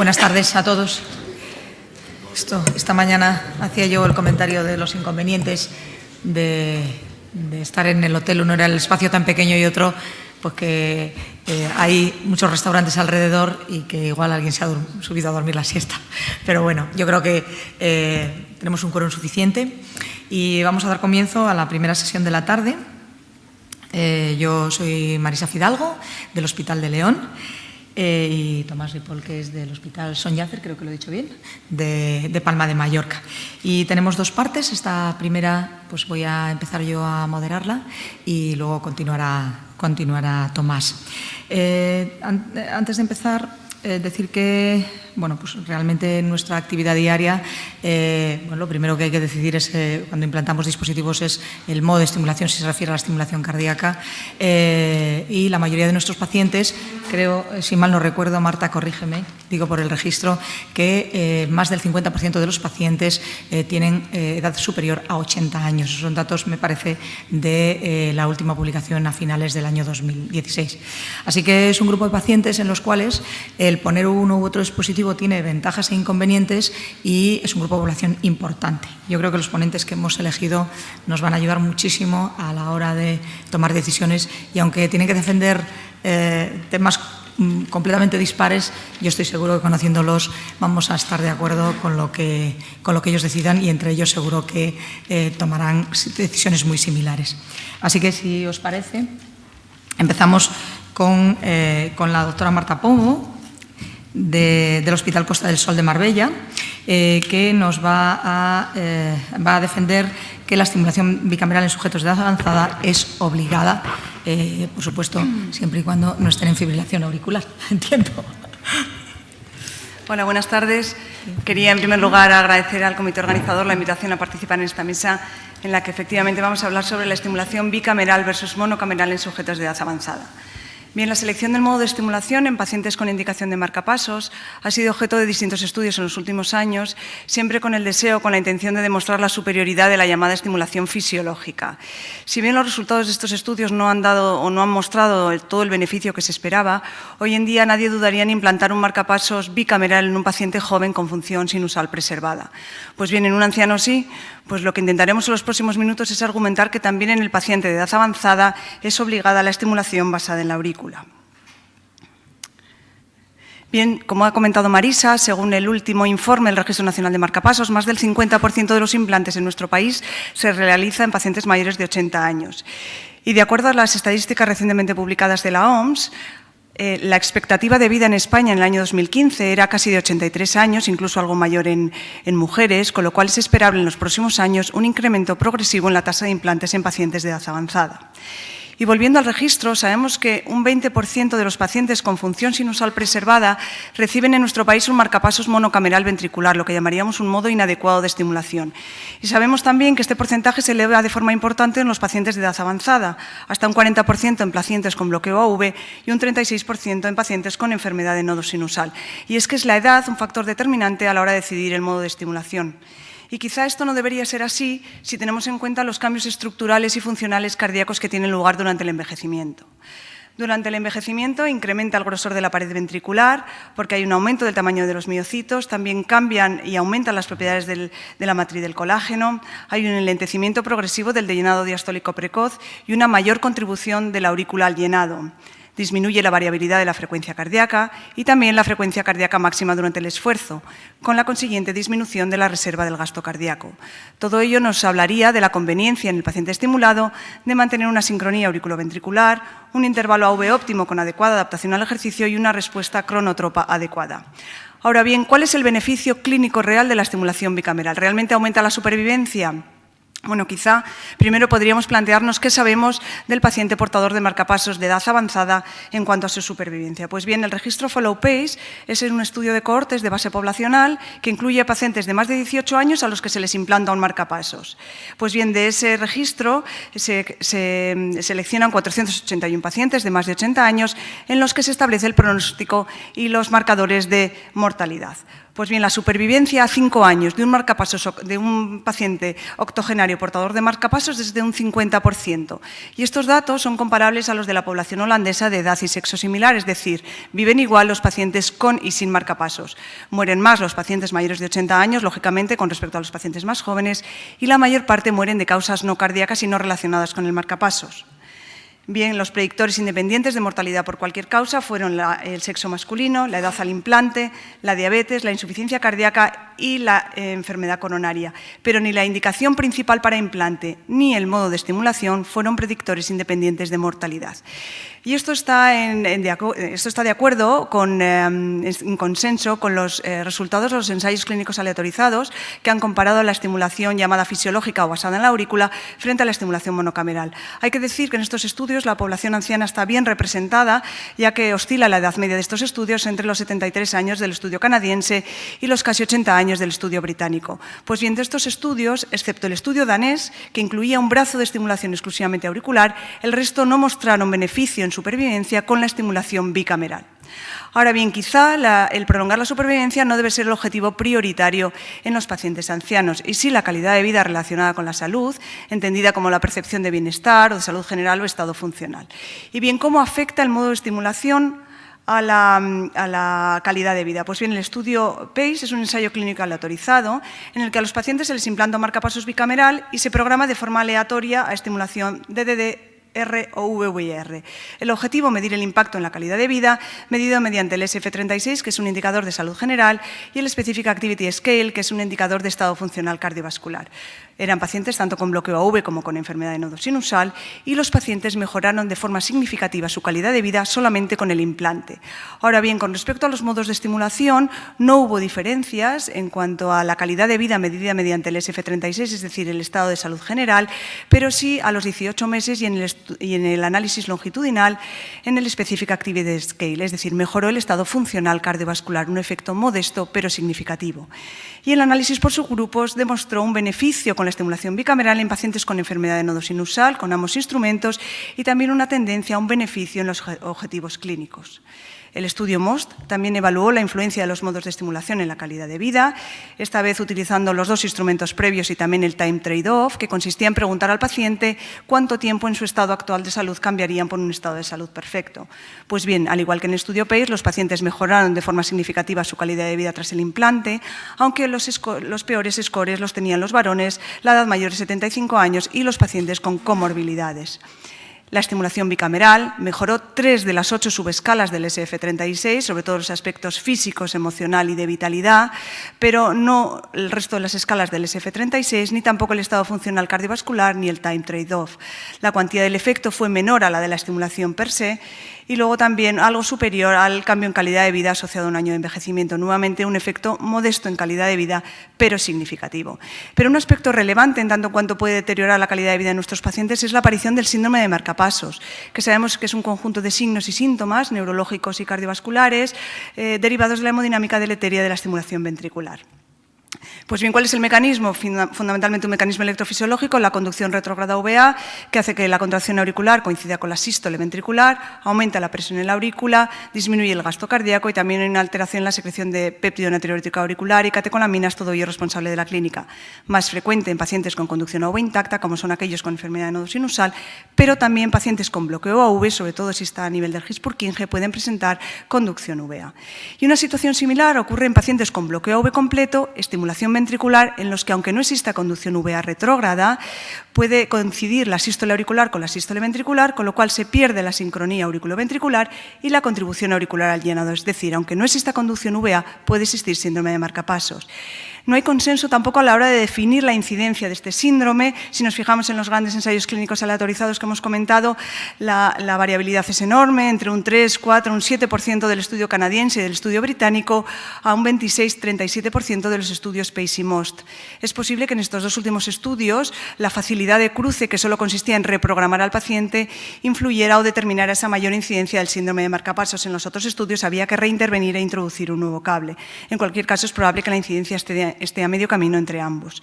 Buenas tardes a todos. Esta mañana hacía yo el comentario de los inconvenientes de estar en el hotel. Uno era el espacio tan pequeño y otro pues que hay muchos restaurantes alrededor y que igual alguien se ha subido a dormir la siesta. Pero bueno, yo creo que tenemos un quórum suficiente y vamos a dar comienzo a la primera sesión de la tarde. Yo soy Marisa Fidalgo, del Hospital de León, y Tomás Ripoll, que es del Hospital Son Llàcer, creo que lo he dicho bien, de Palma de Mallorca. Y tenemos dos partes. Esta primera pues voy a empezar yo a moderarla y luego continuará Tomás. Antes de empezar, decir que pues realmente en nuestra actividad diaria lo primero que hay que decidir es cuando implantamos dispositivos es el modo de estimulación, si se refiere a la estimulación cardíaca, y la mayoría de nuestros pacientes, creo, si mal no recuerdo, Marta, corrígeme, digo por el registro, que más del 50% de los pacientes tienen edad superior a 80 años. Esos son datos, me parece, de la última publicación a finales del año 2016. Así que es un grupo de pacientes en los cuales el poner uno u otro dispositivo tiene ventajas e inconvenientes y es un grupo de población importante. Yo creo que los ponentes que hemos elegido nos van a ayudar muchísimo a la hora de tomar decisiones y aunque tienen que defender temas completamente dispares, yo estoy seguro que conociéndolos vamos a estar de acuerdo con lo que ellos decidan y entre ellos seguro que tomarán decisiones muy similares. Así que, si os parece, empezamos con la doctora Marta Pombo, del Hospital Costa del Sol de Marbella, que nos va a defender que la estimulación bicameral en sujetos de edad avanzada es obligada, por supuesto, siempre y cuando no estén en fibrilación auricular, entiendo. Hola, buenas tardes. Quería, en primer lugar, agradecer al comité organizador la invitación a participar en esta mesa en la que efectivamente vamos a hablar sobre la estimulación bicameral versus monocameral en sujetos de edad avanzada. Bien, la selección del modo de estimulación en pacientes con indicación de marcapasos ha sido objeto de distintos estudios en los últimos años, siempre con el deseo, con la intención de demostrar la superioridad de la llamada estimulación fisiológica. Si bien los resultados de estos estudios no han dado o no han mostrado todo el beneficio que se esperaba, hoy en día nadie dudaría en implantar un marcapasos bicameral en un paciente joven con función sinusal preservada. Pues bien, en un anciano sí. Pues lo que intentaremos en los próximos minutos es argumentar que también en el paciente de edad avanzada es obligada la estimulación basada en la aurícula. Bien, como ha comentado Marisa, según el último informe del Registro Nacional de Marcapasos, más del 50% de los implantes en nuestro país se realiza en pacientes mayores de 80 años. Y de acuerdo a las estadísticas recientemente publicadas de la OMS, la expectativa de vida en España en el año 2015 era casi de 83 años, incluso algo mayor en mujeres, con lo cual es esperable en los próximos años un incremento progresivo en la tasa de implantes en pacientes de edad avanzada. Y volviendo al registro, sabemos que un 20% de los pacientes con función sinusal preservada reciben en nuestro país un marcapasos monocameral ventricular, lo que llamaríamos un modo inadecuado de estimulación. Y sabemos también que este porcentaje se eleva de forma importante en los pacientes de edad avanzada, hasta un 40% en pacientes con bloqueo AV y un 36% en pacientes con enfermedad de nodo sinusal. Y es que es la edad un factor determinante a la hora de decidir el modo de estimulación. Y quizá esto no debería ser así si tenemos en cuenta los cambios estructurales y funcionales cardíacos que tienen lugar durante el envejecimiento. Durante el envejecimiento incrementa el grosor de la pared ventricular porque hay un aumento del tamaño de los miocitos, también cambian y aumentan las propiedades de la matriz del colágeno, hay un enlentecimiento progresivo del llenado diastólico precoz y una mayor contribución de la aurícula al llenado. Disminuye la variabilidad de la frecuencia cardíaca y también la frecuencia cardíaca máxima durante el esfuerzo, con la consiguiente disminución de la reserva del gasto cardíaco. Todo ello nos hablaría de la conveniencia en el paciente estimulado de mantener una sincronía auriculoventricular, un intervalo AV óptimo con adecuada adaptación al ejercicio y una respuesta cronotropa adecuada. Ahora bien, ¿cuál es el beneficio clínico real de la estimulación bicameral? ¿Realmente aumenta la supervivencia? Bueno, quizá primero podríamos plantearnos qué sabemos del paciente portador de marcapasos de edad avanzada en cuanto a su supervivencia. Pues bien, el registro Follow Pace es un estudio de cohortes de base poblacional que incluye a pacientes de más de 18 años a los que se les implanta un marcapasos. Pues bien, de ese registro se seleccionan 481 pacientes de más de 80 años en los que se establece el pronóstico y los marcadores de mortalidad. Pues bien, la supervivencia a 5 años de un paciente octogenario portador de marcapasos es de un 50%. Y estos datos son comparables a los de la población holandesa de edad y sexo similar, es decir, viven igual los pacientes con y sin marcapasos. Mueren más los pacientes mayores de 80 años, lógicamente, con respecto a los pacientes más jóvenes, y la mayor parte mueren de causas no cardíacas y no relacionadas con el marcapasos. Bien, los predictores independientes de mortalidad por cualquier causa fueron el sexo masculino, la edad al implante, la diabetes, la insuficiencia cardíaca y la enfermedad coronaria. Pero ni la indicación principal para implante ni el modo de estimulación fueron predictores independientes de mortalidad. Y esto está de acuerdo en consenso con los resultados de los ensayos clínicos aleatorizados que han comparado la estimulación llamada fisiológica o basada en la aurícula frente a la estimulación monocameral. Hay que decir que en estos estudios la población anciana está bien representada, ya que oscila la edad media de estos estudios entre los 73 años del estudio canadiense y los casi 80 años del estudio británico. Pues bien, de estos estudios, excepto el estudio danés, que incluía un brazo de estimulación exclusivamente auricular, el resto no mostraron beneficio en supervivencia con la estimulación bicameral. Ahora bien, quizá el prolongar la supervivencia no debe ser el objetivo prioritario en los pacientes ancianos, y sí la calidad de vida relacionada con la salud, entendida como la percepción de bienestar o de salud general o estado funcional. Y bien, ¿cómo afecta el modo de estimulación a la calidad de vida? Pues bien, el estudio PACE es un ensayo clínico aleatorizado en el que a los pacientes se les implanta un marcapasos bicameral y se programa de forma aleatoria a estimulación DDD, R o VVR. El objetivo, medir el impacto en la calidad de vida, medido mediante el SF36, que es un indicador de salud general, y el Specific Activity Scale, que es un indicador de estado funcional cardiovascular. Eran pacientes tanto con bloqueo AV como con enfermedad de nodo sinusal, y los pacientes mejoraron de forma significativa su calidad de vida solamente con el implante. Ahora bien, con respecto a los modos de estimulación, no hubo diferencias en cuanto a la calidad de vida medida mediante el SF36, es decir, el estado de salud general, pero sí a los 18 meses y en el análisis longitudinal en el Specific Activity Scale, es decir, mejoró el estado funcional cardiovascular, un efecto modesto pero significativo. Y el análisis por subgrupos demostró un beneficio con la estimulación bicameral en pacientes con enfermedad de nodo sinusal, con ambos instrumentos, y también una tendencia a un beneficio en los objetivos clínicos. El estudio MOST también evaluó la influencia de los modos de estimulación en la calidad de vida, esta vez utilizando los dos instrumentos previos y también el time trade-off, que consistía en preguntar al paciente cuánto tiempo en su estado actual de salud cambiarían por un estado de salud perfecto. Pues bien, al igual que en el estudio PACE, los pacientes mejoraron de forma significativa su calidad de vida tras el implante, aunque los peores scores los tenían los varones, la edad mayor de 75 años y los pacientes con comorbilidades. La estimulación bicameral mejoró 3 de las 8 subescalas del SF36, sobre todo los aspectos físicos, emocional y de vitalidad, pero no el resto de las escalas del SF36, ni tampoco el estado funcional cardiovascular, ni el time trade-off. La cuantía del efecto fue menor a la de la estimulación per se, y luego también algo superior al cambio en calidad de vida asociado a un año de envejecimiento. Nuevamente, un efecto modesto en calidad de vida, pero significativo. Pero un aspecto relevante en tanto cuanto puede deteriorar la calidad de vida de nuestros pacientes es la aparición del síndrome de marcapasos, que sabemos que es un conjunto de signos y síntomas neurológicos y cardiovasculares derivados de la hemodinámica deletérea de la estimulación ventricular. Pues bien, ¿cuál es el mecanismo? Fundamentalmente un mecanismo electrofisiológico, la conducción retrógrada VA, que hace que la contracción auricular coincida con la sístole ventricular, aumenta la presión en la aurícula, disminuye el gasto cardíaco y también hay una alteración en la secreción de péptido natriurético auricular y catecolaminas, todo ello responsable de la clínica. Más frecuente en pacientes con conducción AV intacta, como son aquellos con enfermedad de nodo sinusal, pero también pacientes con bloqueo AV, sobre todo si está a nivel del His-Purkinje, pueden presentar conducción VA. Y una situación similar ocurre en pacientes con bloqueo AV completo, estimulación ventricular, en los que, aunque no exista conducción VA retrógrada, puede coincidir la sístole auricular con la sístole ventricular, con lo cual se pierde la sincronía auriculoventricular y la contribución auricular al llenado. Es decir, aunque no exista conducción VA, puede existir síndrome de marcapasos. No hay consenso tampoco a la hora de definir la incidencia de este síndrome. Si nos fijamos en los grandes ensayos clínicos aleatorizados que hemos comentado, la variabilidad es enorme, entre un 3, 4, un 7% del estudio canadiense y del estudio británico a un 26-37% de los estudios PACE y MOST. Es posible que en estos dos últimos estudios la facilidad de cruce, que solo consistía en reprogramar al paciente, influyera o determinara esa mayor incidencia del síndrome de marcapasos. En los otros estudios había que reintervenir e introducir un nuevo cable. En cualquier caso, es probable que la incidencia esté esté a medio camino entre ambos.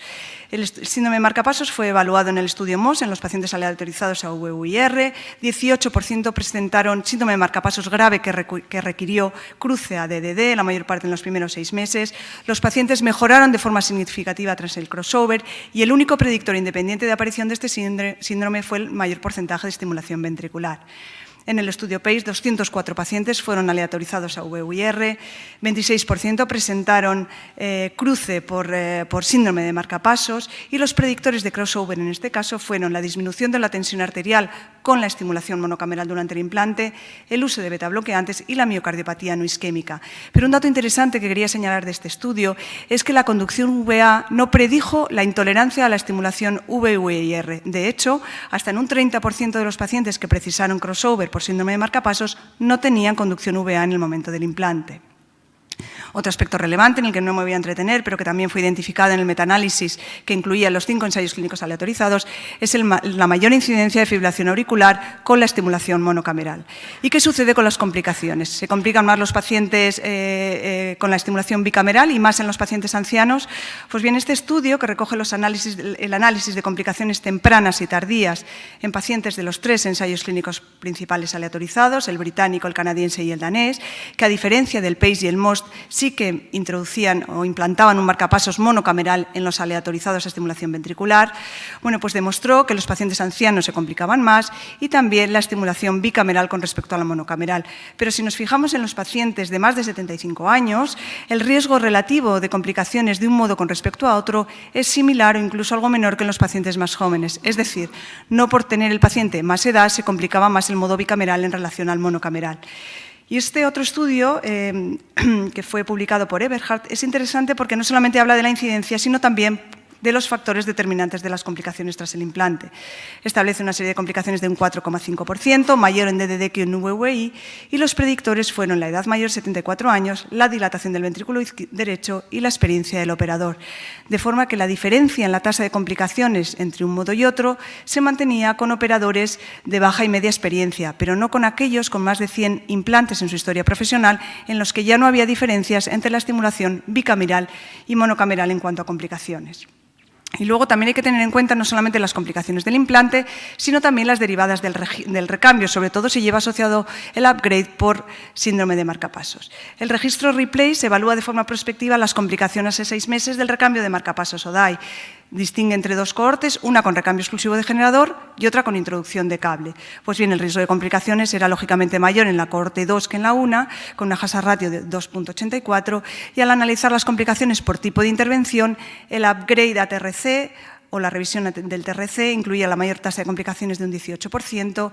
El síndrome de marcapasos fue evaluado en el estudio MOS en los pacientes aleatorizados a VUIR. 18% presentaron síndrome de marcapasos grave que requirió cruce a DDD, la mayor parte en los primeros 6 meses. Los pacientes mejoraron de forma significativa tras el crossover y el único predictor independiente de aparición de este síndrome fue el mayor porcentaje de estimulación ventricular. En el estudio PACE, 204 pacientes fueron aleatorizados a VUIR, 26% presentaron cruce por síndrome de marcapasos y los predictores de crossover en este caso fueron la disminución de la tensión arterial con la estimulación monocameral durante el implante, el uso de betabloqueantes y la miocardiopatía no isquémica. Pero un dato interesante que quería señalar de este estudio es que la conducción VA no predijo la intolerancia a la estimulación VUIR. De hecho, hasta en un 30% de los pacientes que precisaron crossover por síndrome de marcapasos no tenían conducción VA en el momento del implante. Otro aspecto relevante en el que no me voy a entretener, pero que también fue identificado en el metaanálisis que incluía los 5 ensayos clínicos aleatorizados, es la mayor incidencia de fibrilación auricular con la estimulación monocameral. ¿Y qué sucede con las complicaciones? ¿Se complican más los pacientes con la estimulación bicameral y más en los pacientes ancianos? Pues bien, este estudio, que recoge el análisis de complicaciones tempranas y tardías en pacientes de los 3 ensayos clínicos principales aleatorizados, el británico, el canadiense y el danés, que a diferencia del PACE y el MOST, sí que introducían o implantaban un marcapasos monocameral en los aleatorizados a estimulación ventricular, bueno, pues demostró que los pacientes ancianos se complicaban más y también la estimulación bicameral con respecto a la monocameral. Pero si nos fijamos en los pacientes de más de 75 años, el riesgo relativo de complicaciones de un modo con respecto a otro es similar o incluso algo menor que en los pacientes más jóvenes. Es decir, no por tener el paciente más edad se complicaba más el modo bicameral en relación al monocameral. Y este otro estudio, que fue publicado por Eberhardt, es interesante porque no solamente habla de la incidencia, sino también de los factores determinantes de las complicaciones tras el implante. Establece una serie de complicaciones de un 4,5%, mayor en DDD que en VUI, y los predictores fueron la edad mayor, 74 años, la dilatación del ventrículo derecho y la experiencia del operador. De forma que la diferencia en la tasa de complicaciones entre un modo y otro se mantenía con operadores de baja y media experiencia, pero no con aquellos con más de 100 implantes en su historia profesional, en los que ya no había diferencias entre la estimulación bicameral y monocameral en cuanto a complicaciones. Y luego también hay que tener en cuenta no solamente las complicaciones del implante, sino también las derivadas del recambio, sobre todo si lleva asociado el upgrade por síndrome de marcapasos. El registro Replace evalúa de forma prospectiva las complicaciones a 6 meses del recambio de marcapasos o DAI. Distingue entre 2 cohortes, una con recambio exclusivo de generador y otra con introducción de cable. Pues bien, el riesgo de complicaciones era lógicamente mayor en la cohorte 2 que en la 1, con una Hazard ratio de 2,84, y al analizar las complicaciones por tipo de intervención, el upgrade a TRC o la revisión del TRC incluía la mayor tasa de complicaciones de un 18%,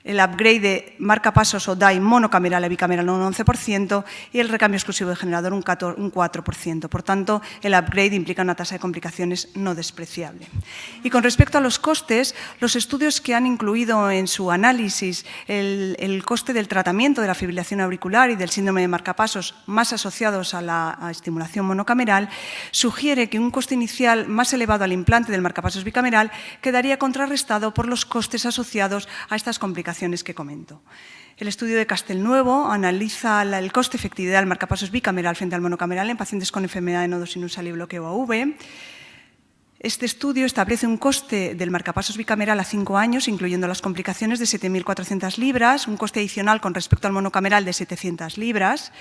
el upgrade de marcapasos o DAI monocameral a bicameral un 11% y el recambio exclusivo de generador un 4%. Por tanto, el upgrade implica una tasa de complicaciones no despreciable. Y con respecto a los costes, los estudios que han incluido en su análisis el coste del tratamiento de la fibrilación auricular y del síndrome de marcapasos más asociados a la estimulación monocameral, sugiere que un coste inicial más elevado al implante del marcapasos bicameral quedaría contrarrestado por los costes asociados a estas complicaciones que comento. El estudio de Castelnuovo analiza el coste-efectividad del marcapasos bicameral frente al monocameral en pacientes con enfermedad de nodo sinusal y bloqueo AV. Este estudio establece un coste del marcapasos bicameral a 5 años, incluyendo las complicaciones, de 7.400 libras, un coste adicional con respecto al monocameral de 700 libras.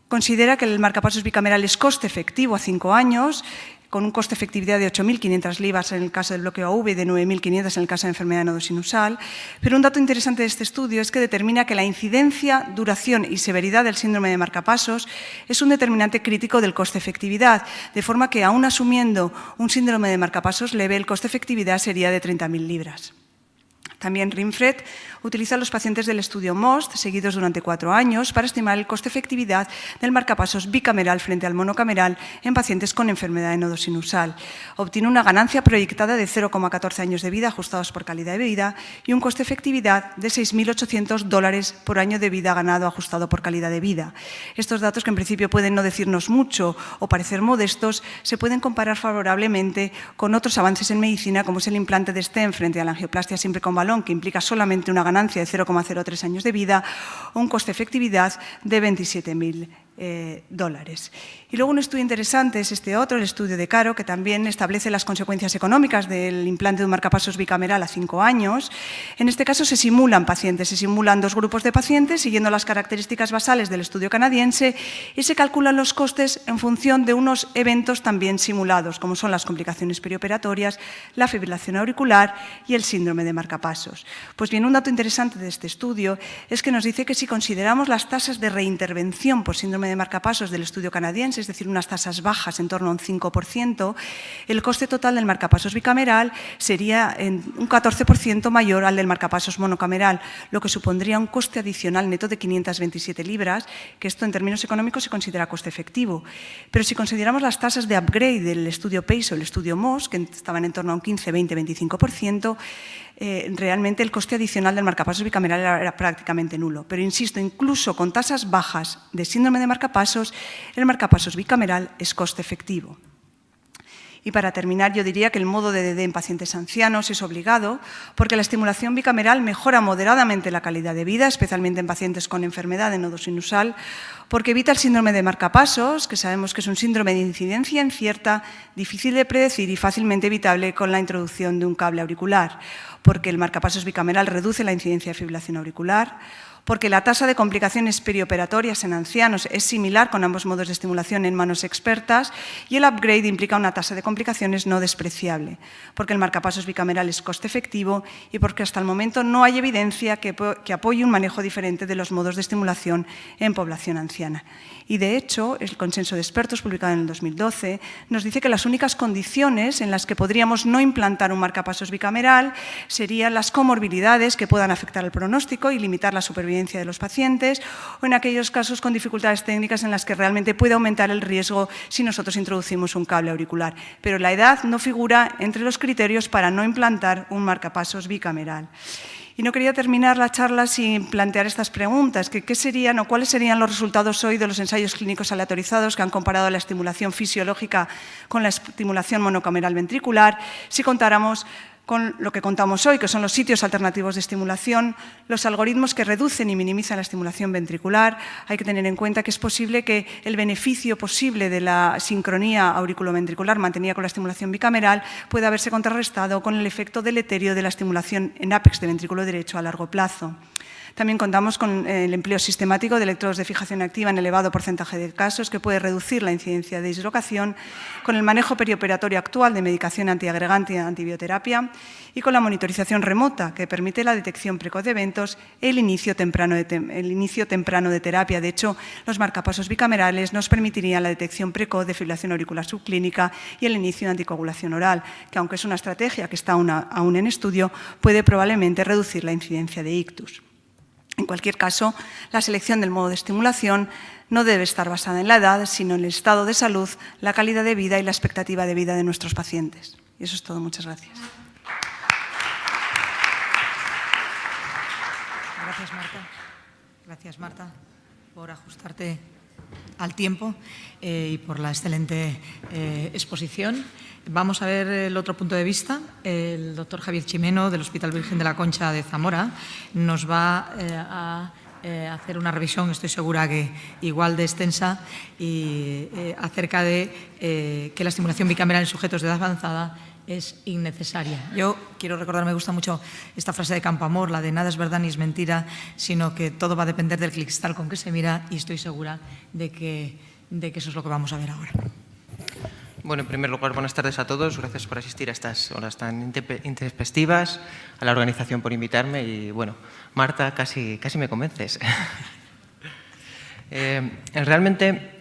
Considera que el marcapasos bicameral es coste efectivo a 5 años, con un coste de efectividad de 8.500 libras en el caso del bloqueo AV y de 9.500 en el caso de enfermedad de nodo sinusal. Pero un dato interesante de este estudio es que determina que la incidencia, duración y severidad del síndrome de marcapasos es un determinante crítico del coste efectividad, de forma que, aún asumiendo un síndrome de marcapasos leve, el coste efectividad sería de 30.000 libras. También Rinfret utiliza a los pacientes del estudio MOST, seguidos durante 4 años, para estimar el coste-efectividad del marcapasos bicameral frente al monocameral en pacientes con enfermedad de nodo sinusal. Obtiene una ganancia proyectada de 0,14 años de vida ajustados por calidad de vida y un coste-efectividad de $6.800 por año de vida ganado ajustado por calidad de vida. Estos datos, que en principio pueden no decirnos mucho o parecer modestos, se pueden comparar favorablemente con otros avances en medicina, como es el implante de stent frente a la angioplastia simple con balón, que implica solamente una ganancia de 0,03 años de vida, o un coste-efectividad de 27.000 dólares. Y luego un estudio interesante es este otro, el estudio de Caro, que también establece las consecuencias económicas del implante de un marcapasos bicameral a 5 años. En este caso se simulan pacientes, se simulan 2 grupos de pacientes siguiendo las características basales del estudio canadiense y se calculan los costes en función de unos eventos también simulados, como son las complicaciones perioperatorias, la fibrilación auricular y el síndrome de marcapasos. Pues bien, un dato interesante de este estudio es que nos dice que si consideramos las tasas de reintervención por síndrome de marcapasos del estudio canadiense, es decir, unas tasas bajas en torno a un 5%, el coste total del marcapasos bicameral sería un 14% mayor al del marcapasos monocameral, lo que supondría un coste adicional neto de 527 libras, que esto en términos económicos se considera coste efectivo. Pero si consideramos las tasas de upgrade del estudio PACE o el estudio MOS, que estaban en torno a un 15, 20, 25%, realmente el coste adicional del marcapasos bicameral era prácticamente nulo. Pero insisto, incluso con tasas bajas de síndrome de marcapasos, el marcapasos bicameral es coste efectivo. Y para terminar, yo diría que el modo de DD en pacientes ancianos es obligado porque la estimulación bicameral mejora moderadamente la calidad de vida, especialmente en pacientes con enfermedad de nodo sinusal, porque evita el síndrome de marcapasos, que sabemos que es un síndrome de incidencia incierta, difícil de predecir y fácilmente evitable con la introducción de un cable auricular, porque el marcapasos bicameral reduce la incidencia de fibrilación auricular, porque la tasa de complicaciones perioperatorias en ancianos es similar con ambos modos de estimulación en manos expertas y el upgrade implica una tasa de complicaciones no despreciable, porque el marcapasos bicameral es coste efectivo y porque hasta el momento no hay evidencia que apoye un manejo diferente de los modos de estimulación en población anciana. Y de hecho, el consenso de expertos publicado en el 2012 nos dice que las únicas condiciones en las que podríamos no implantar un marcapasos bicameral serían las comorbilidades que puedan afectar el pronóstico y limitar la supervivencia de los pacientes, o en aquellos casos con dificultades técnicas en las que realmente puede aumentar el riesgo si nosotros introducimos un cable auricular. Pero la edad no figura entre los criterios para no implantar un marcapasos bicameral. Y no quería terminar la charla sin plantear estas preguntas, que qué serían o cuáles serían los resultados hoy de los ensayos clínicos aleatorizados que han comparado la estimulación fisiológica con la estimulación monocameral ventricular, si contáramos con lo que contamos hoy, que son los sitios alternativos de estimulación, los algoritmos que reducen y minimizan la estimulación ventricular. Hay que tener en cuenta que es posible que el beneficio posible de la sincronía auriculoventricular mantenida con la estimulación bicameral pueda haberse contrarrestado con el efecto deleterio de la estimulación en ápex de ventrículo derecho a largo plazo. También contamos con el empleo sistemático de electrodos de fijación activa en elevado porcentaje de casos, que puede reducir la incidencia de dislocación, con el manejo perioperatorio actual de medicación antiagregante y antibioterapia y con la monitorización remota, que permite la detección precoz de eventos e el inicio temprano de terapia. De hecho, los marcapasos bicamerales nos permitirían la detección precoz de fibrilación auricular subclínica y el inicio de anticoagulación oral, que aunque es una estrategia que está aún en estudio, puede probablemente reducir la incidencia de ictus. En cualquier caso, la selección del modo de estimulación no debe estar basada en la edad, sino en el estado de salud, la calidad de vida y la expectativa de vida de nuestros pacientes. Y eso es todo. Muchas gracias. Gracias, Marta. Gracias, Marta, por ajustarte al tiempo y por la excelente exposición. Vamos a ver el otro punto de vista. El doctor Javier Chimeno, del Hospital Virgen de la Concha de Zamora, nos va a hacer una revisión, estoy segura que igual de extensa, y acerca de que la estimulación bicameral en sujetos de edad avanzada es innecesaria. Yo quiero recordar, me gusta mucho esta frase de Campoamor, la de nada es verdad ni es mentira, sino que todo va a depender del cristal con que se mira, y estoy segura de que eso es lo que vamos a ver ahora. Bueno, en primer lugar, buenas tardes a todos. Gracias por asistir a estas horas tan intempestivas, a la organización por invitarme y, bueno, Marta, casi me convences. Realmente,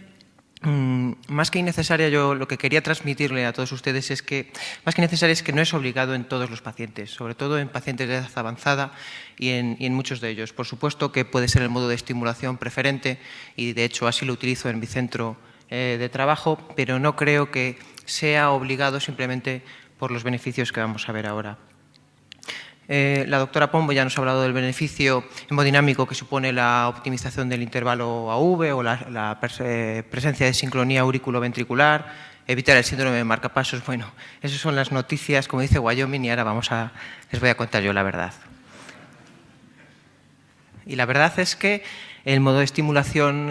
más que innecesaria, yo lo que quería transmitirle a todos ustedes es que, más que necesaria, es que no es obligado en todos los pacientes, sobre todo en pacientes de edad avanzada y en muchos de ellos. Por supuesto que puede ser el modo de estimulación preferente y, de hecho, así lo utilizo en mi centro de trabajo, pero no creo que sea obligado simplemente por los beneficios que vamos a ver ahora. La doctora Pombo ya nos ha hablado del beneficio hemodinámico que supone la optimización del intervalo AV o la presencia de sincronía auriculoventricular, evitar el síndrome de marcapasos. Bueno, esas son las noticias, como dice Wyoming, y ahora les voy a contar yo la verdad. Y la verdad es que el modo de estimulación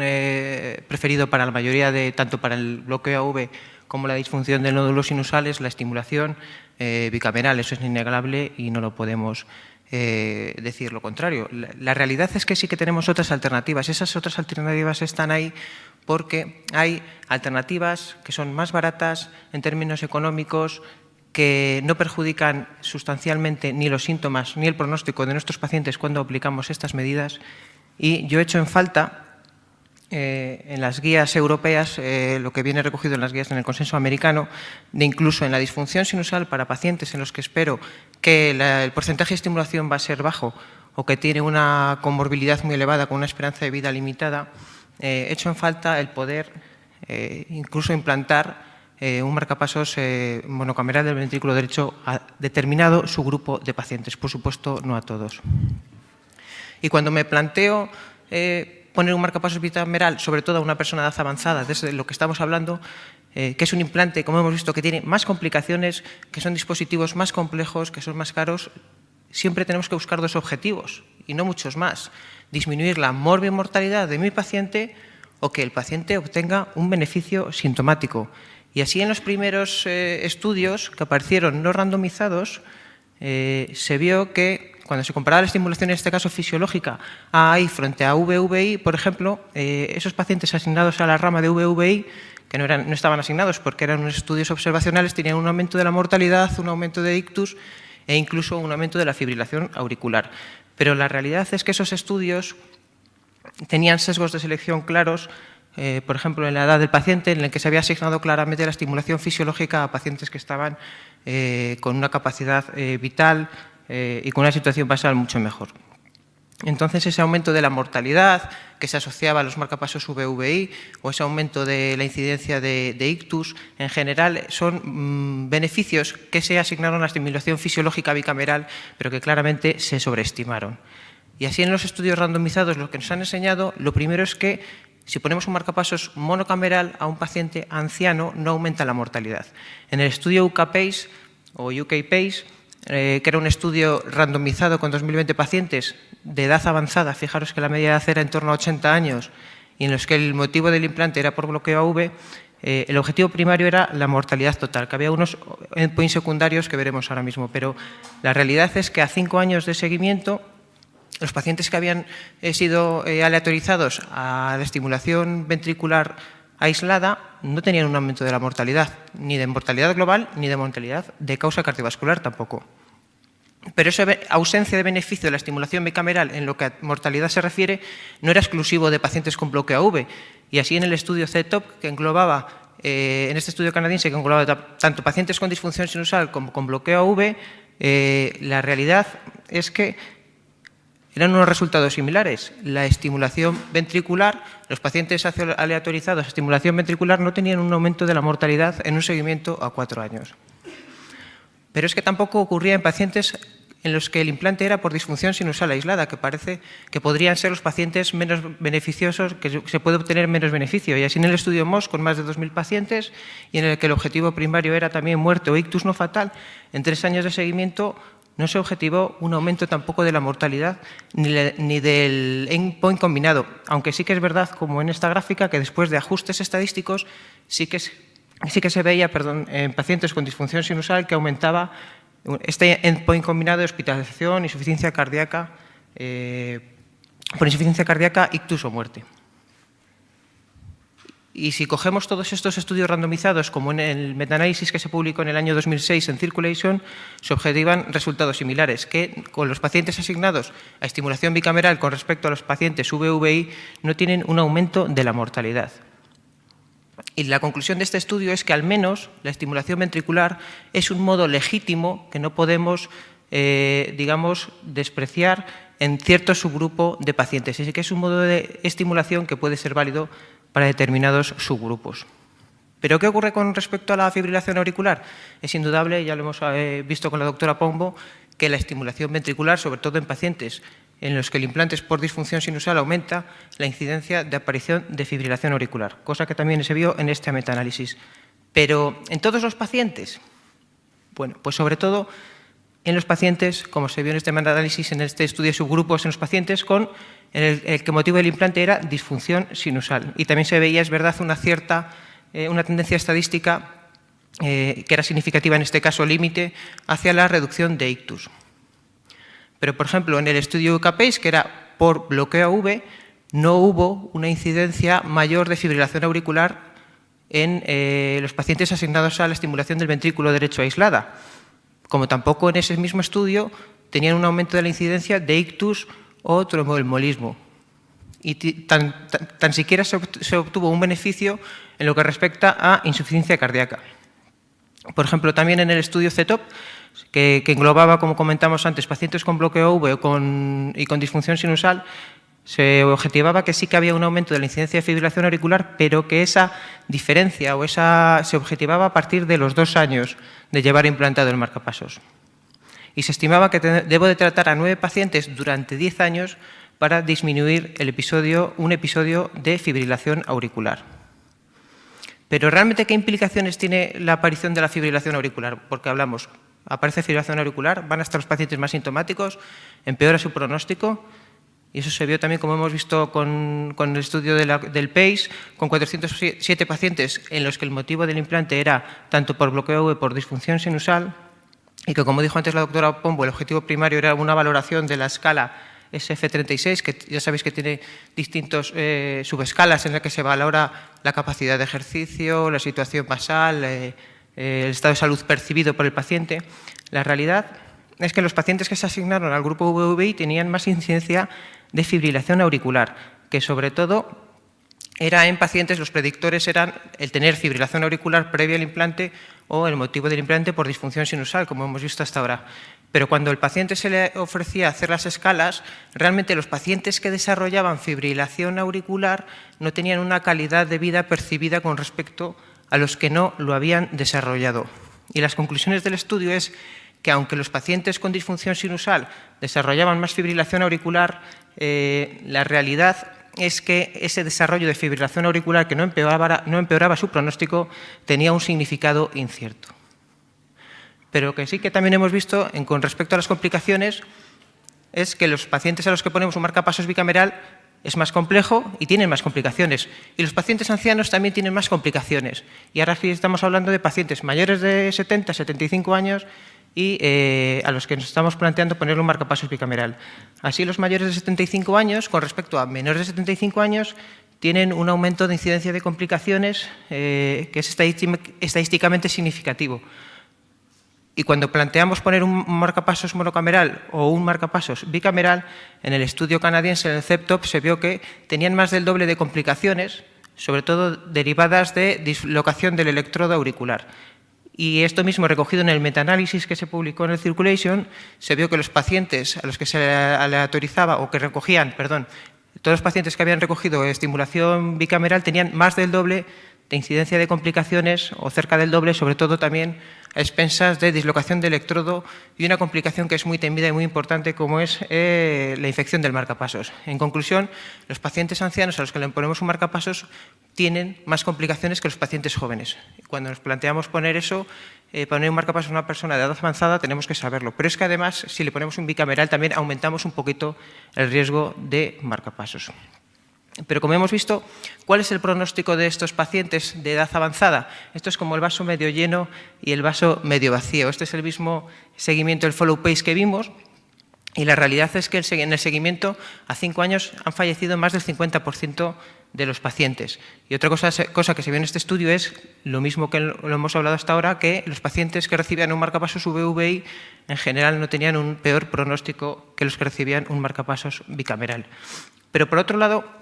preferido para la mayoría tanto para el bloqueo AV como la disfunción del nódulo sinusal es la estimulación bicameral. Eso es innegable y no lo podemos decir lo contrario. La realidad es que sí que tenemos otras alternativas. Esas otras alternativas están ahí porque hay alternativas que son más baratas en términos económicos, que no perjudican sustancialmente ni los síntomas ni el pronóstico de nuestros pacientes cuando aplicamos estas medidas. Y yo he hecho en falta en las guías europeas, lo que viene recogido en las guías en el consenso americano, de incluso en la disfunción sinusal para pacientes en los que espero que el porcentaje de estimulación va a ser bajo o que tiene una comorbilidad muy elevada con una esperanza de vida limitada, he hecho en falta el poder incluso implantar un marcapasos monocameral del ventrículo derecho a determinado subgrupo de pacientes, por supuesto no a todos. Y cuando me planteo poner un marcapasos bicameral, sobre todo a una persona de edad avanzada, desde lo que estamos hablando, que es un implante, como hemos visto, que tiene más complicaciones, que son dispositivos más complejos, que son más caros, siempre tenemos que buscar dos objetivos y no muchos más. Disminuir la morbimortalidad de mi paciente o que el paciente obtenga un beneficio sintomático. Y así en los primeros estudios que aparecieron no randomizados, se vio que cuando se comparaba la estimulación, en este caso fisiológica, AI frente a VVI, por ejemplo, esos pacientes asignados a la rama de VVI, que no estaban asignados porque eran unos estudios observacionales, tenían un aumento de la mortalidad, un aumento de ictus e incluso un aumento de la fibrilación auricular. Pero la realidad es que esos estudios tenían sesgos de selección claros, por ejemplo, en la edad del paciente, en el que se había asignado claramente la estimulación fisiológica a pacientes que estaban con una capacidad vital y con una situación basal mucho mejor. Entonces, ese aumento de la mortalidad que se asociaba a los marcapasos VVI o ese aumento de la incidencia de ictus, en general, son beneficios que se asignaron a la estimulación fisiológica bicameral, pero que claramente se sobreestimaron. Y así en los estudios randomizados, lo que nos han enseñado, lo primero es que si ponemos un marcapasos monocameral a un paciente anciano, no aumenta la mortalidad. En el estudio UK-PACE o UK-PACE, que era un estudio randomizado con 2020 pacientes de edad avanzada, fijaros que la media de edad era en torno a 80 años, y en los que el motivo del implante era por bloqueo AV, el objetivo primario era la mortalidad total, que había unos endpoints secundarios que veremos ahora mismo, pero la realidad es que a 5 años de seguimiento, los pacientes que habían sido aleatorizados a la estimulación ventricular aislada no tenían un aumento de la mortalidad, ni de mortalidad global, ni de mortalidad de causa cardiovascular tampoco. Pero esa ausencia de beneficio de la estimulación bicameral en lo que a mortalidad se refiere no era exclusivo de pacientes con bloqueo AV. Y así en el estudio CTOP, que englobaba, en este estudio canadiense, que englobaba tanto pacientes con disfunción sinusal como con bloqueo AV, la realidad es que eran unos resultados similares. La estimulación ventricular, los pacientes aleatorizados a estimulación ventricular no tenían un aumento de la mortalidad en un seguimiento a 4 años. Pero es que tampoco ocurría en pacientes en los que el implante era por disfunción sinusal aislada, que parece que podrían ser los pacientes menos beneficiosos, que se puede obtener menos beneficio. Y así en el estudio MOS, con más de 2.000 pacientes, y en el que el objetivo primario era también muerte o ictus no fatal, en 3 años de seguimiento no se objetivó un aumento tampoco de la mortalidad ni del endpoint combinado, aunque sí que es verdad, como en esta gráfica, que después de ajustes estadísticos sí que se veía en pacientes con disfunción sinusal que aumentaba este endpoint combinado de hospitalización, insuficiencia cardíaca, por insuficiencia cardíaca, ictus o muerte. Y si cogemos todos estos estudios randomizados, como en el metaanálisis que se publicó en el año 2006 en Circulation, se objetivan resultados similares, que con los pacientes asignados a estimulación bicameral con respecto a los pacientes VVI no tienen un aumento de la mortalidad. Y la conclusión de este estudio es que al menos la estimulación ventricular es un modo legítimo que no podemos, digamos, despreciar en cierto subgrupo de pacientes. Es que es un modo de estimulación que puede ser válido para determinados subgrupos. ¿Pero qué ocurre con respecto a la fibrilación auricular? Es indudable, ya lo hemos visto con la doctora Pombo, que la estimulación ventricular, sobre todo en pacientes en los que el implante es por disfunción sinusal, aumenta la incidencia de aparición de fibrilación auricular, cosa que también se vio en este metaanálisis. Pero, ¿en todos los pacientes? Bueno, pues sobre todo en los pacientes, como se vio en este metaanálisis, en este estudio de subgrupos en los pacientes, con el que el motivo del implante era disfunción sinusal. Y también se veía, es verdad, una tendencia estadística que era significativa en este caso límite hacia la reducción de ictus. Pero, por ejemplo, en el estudio UCAPACE, que era por bloqueo AV, no hubo una incidencia mayor de fibrilación auricular en los pacientes asignados a la estimulación del ventrículo derecho aislada, como tampoco en ese mismo estudio tenían un aumento de la incidencia de ictus o tromboembolismo. Y tan siquiera se obtuvo un beneficio en lo que respecta a insuficiencia cardíaca. Por ejemplo, también en el estudio CETOP, que englobaba, como comentamos antes, pacientes con bloqueo AV y con disfunción sinusal, se objetivaba que sí que había un aumento de la incidencia de fibrilación auricular, pero que esa diferencia se objetivaba a partir de los 2 años de llevar implantado el marcapasos. Y se estimaba que debo de tratar a 9 pacientes durante 10 años para disminuir un episodio de fibrilación auricular. Pero realmente, ¿qué implicaciones tiene la aparición de la fibrilación auricular? Porque aparece fibrilación auricular, van a estar los pacientes más sintomáticos, empeora su pronóstico. Y eso se vio también, como hemos visto con el estudio del PACE, con 407 pacientes en los que el motivo del implante era tanto por bloqueo AV por disfunción sinusal, y que, como dijo antes la doctora Pombo, el objetivo primario era una valoración de la escala SF36, que ya sabéis que tiene distintos subescalas en las que se valora la capacidad de ejercicio, la situación basal, el estado de salud percibido por el paciente. La realidad es que los pacientes que se asignaron al grupo VVI tenían más incidencia de fibrilación auricular, que sobre todo era en pacientes, los predictores eran el tener fibrilación auricular previa al implante o el motivo del implante por disfunción sinusal, como hemos visto hasta ahora. Pero cuando al paciente se le ofrecía hacer las escalas, realmente los pacientes que desarrollaban fibrilación auricular no tenían una calidad de vida percibida con respecto a los que no lo habían desarrollado. Y las conclusiones del estudio es que aunque los pacientes con disfunción sinusal desarrollaban más fibrilación auricular, la realidad es que ese desarrollo de fibrilación auricular que no empeoraba su pronóstico tenía un significado incierto. Pero lo que sí que también hemos visto con respecto a las complicaciones es que los pacientes a los que ponemos un marcapasos bicameral es más complejo y tienen más complicaciones. Y los pacientes ancianos también tienen más complicaciones. Y ahora sí estamos hablando de pacientes mayores de 70, 75 años y a los que nos estamos planteando ponerle un marcapasos bicameral. Así, los mayores de 75 años, con respecto a menores de 75 años, tienen un aumento de incidencia de complicaciones que es estadísticamente significativo. Y cuando planteamos poner un marcapasos monocameral o un marcapasos bicameral, en el estudio canadiense, en el CEPTOP, se vio que tenían más del doble de complicaciones, sobre todo derivadas de dislocación del electrodo auricular. Y esto mismo, recogido en el metaanálisis que se publicó en el Circulation, se vio que los pacientes a los que se aleatorizaba, o que recogían, perdón, todos los pacientes que habían recogido estimulación bicameral tenían más del doble de incidencia de complicaciones, o cerca del doble, sobre todo también a expensas de dislocación de electrodo y una complicación que es muy temida y muy importante, como es la infección del marcapasos. En conclusión, los pacientes ancianos a los que le ponemos un marcapasos tienen más complicaciones que los pacientes jóvenes. Cuando nos planteamos poner un marcapasos a una persona de edad avanzada, tenemos que saberlo. Pero es que además, si le ponemos un bicameral, también aumentamos un poquito el riesgo de marcapasos. Pero, como hemos visto, ¿cuál es el pronóstico de estos pacientes de edad avanzada? Esto es como el vaso medio lleno y el vaso medio vacío. Este es el mismo seguimiento, el follow pace que vimos, y la realidad es que en el seguimiento a 5 años han fallecido más del 50% de los pacientes. Y otra cosa que se vio en este estudio es lo mismo que lo hemos hablado hasta ahora, que los pacientes que recibían un marcapasos VVI en general no tenían un peor pronóstico que los que recibían un marcapasos bicameral. Pero, por otro lado,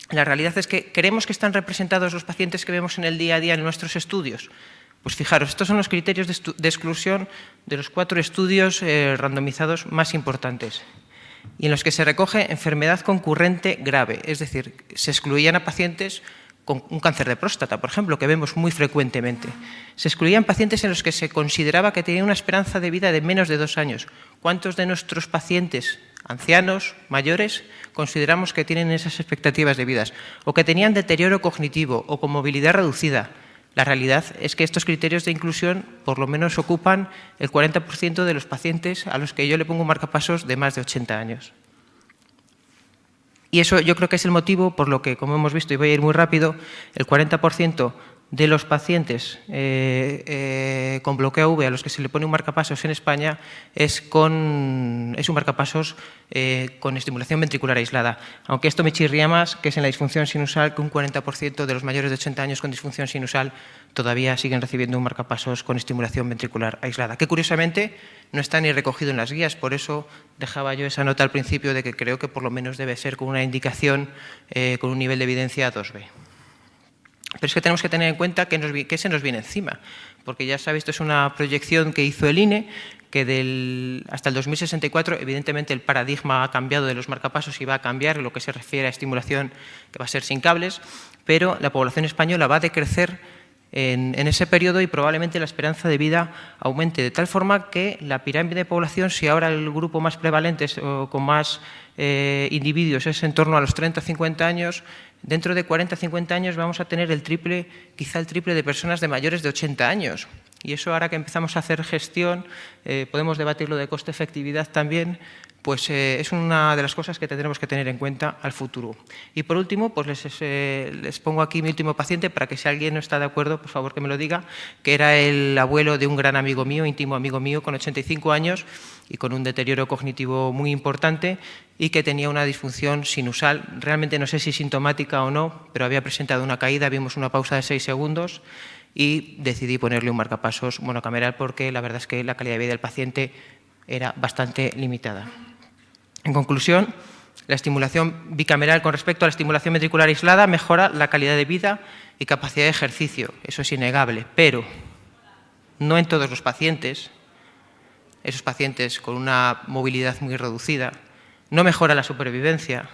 la realidad es que ¿creemos que están representados los pacientes que vemos en el día a día en nuestros estudios? Pues fijaros, estos son los criterios de exclusión de los 4 estudios randomizados más importantes, y en los que se recoge enfermedad concurrente grave, es decir, se excluían a pacientes con un cáncer de próstata, por ejemplo, que vemos muy frecuentemente. Se excluían pacientes en los que se consideraba que tenían una esperanza de vida de menos de 2 años. ¿Cuántos de nuestros pacientes ancianos, mayores, consideramos que tienen esas expectativas de vida? O que tenían deterioro cognitivo o con movilidad reducida. la realidad es que estos criterios de inclusión por lo menos ocupan el 40% de los pacientes a los que yo le pongo un marcapasos de más de 80 años. Y eso yo creo que es el motivo por lo que, como hemos visto, y voy a ir muy rápido, el 40% de los pacientes con bloqueo AV a los que se le pone un marcapasos en España es un marcapasos con estimulación ventricular aislada. Aunque esto me chirría más, que es en la disfunción sinusal, que un 40% de los mayores de 80 años con disfunción sinusal todavía siguen recibiendo un marcapasos con estimulación ventricular aislada, que curiosamente no está ni recogido en las guías. Por eso dejaba yo esa nota al principio de que creo que por lo menos debe ser con una indicación con un nivel de evidencia 2B. Pero es que tenemos que tener en cuenta que se nos viene encima, porque ya sabéis, esto es una proyección que hizo el INE, que hasta el 2064, evidentemente, el paradigma ha cambiado de los marcapasos y va a cambiar en lo que se refiere a estimulación, que va a ser sin cables, pero la población española va a decrecer en ese periodo y probablemente la esperanza de vida aumente, de tal forma que la pirámide de población, si ahora el grupo más prevalente o con más individuos es en torno a los 30-50 años, dentro de 40-50 años vamos a tener el triple, quizá el triple de personas de mayores de 80 años. Y eso, ahora que empezamos a hacer gestión, podemos debatir lo de coste-efectividad también, pues es una de las cosas que tendremos que tener en cuenta al futuro. Y por último, pues les pongo aquí mi último paciente para que, si alguien no está de acuerdo, por favor que me lo diga, que era el abuelo de un gran amigo mío, íntimo amigo mío, con 85 años y con un deterioro cognitivo muy importante y que tenía una disfunción sinusal, realmente no sé si sintomática o no, pero había presentado una caída, vimos una pausa de 6 segundos y decidí ponerle un marcapasos monocameral porque la verdad es que la calidad de vida del paciente era bastante limitada. En conclusión, la estimulación bicameral con respecto a la estimulación ventricular aislada mejora la calidad de vida y capacidad de ejercicio, eso es innegable, pero no en todos los pacientes. Esos pacientes con una movilidad muy reducida, no mejora la supervivencia,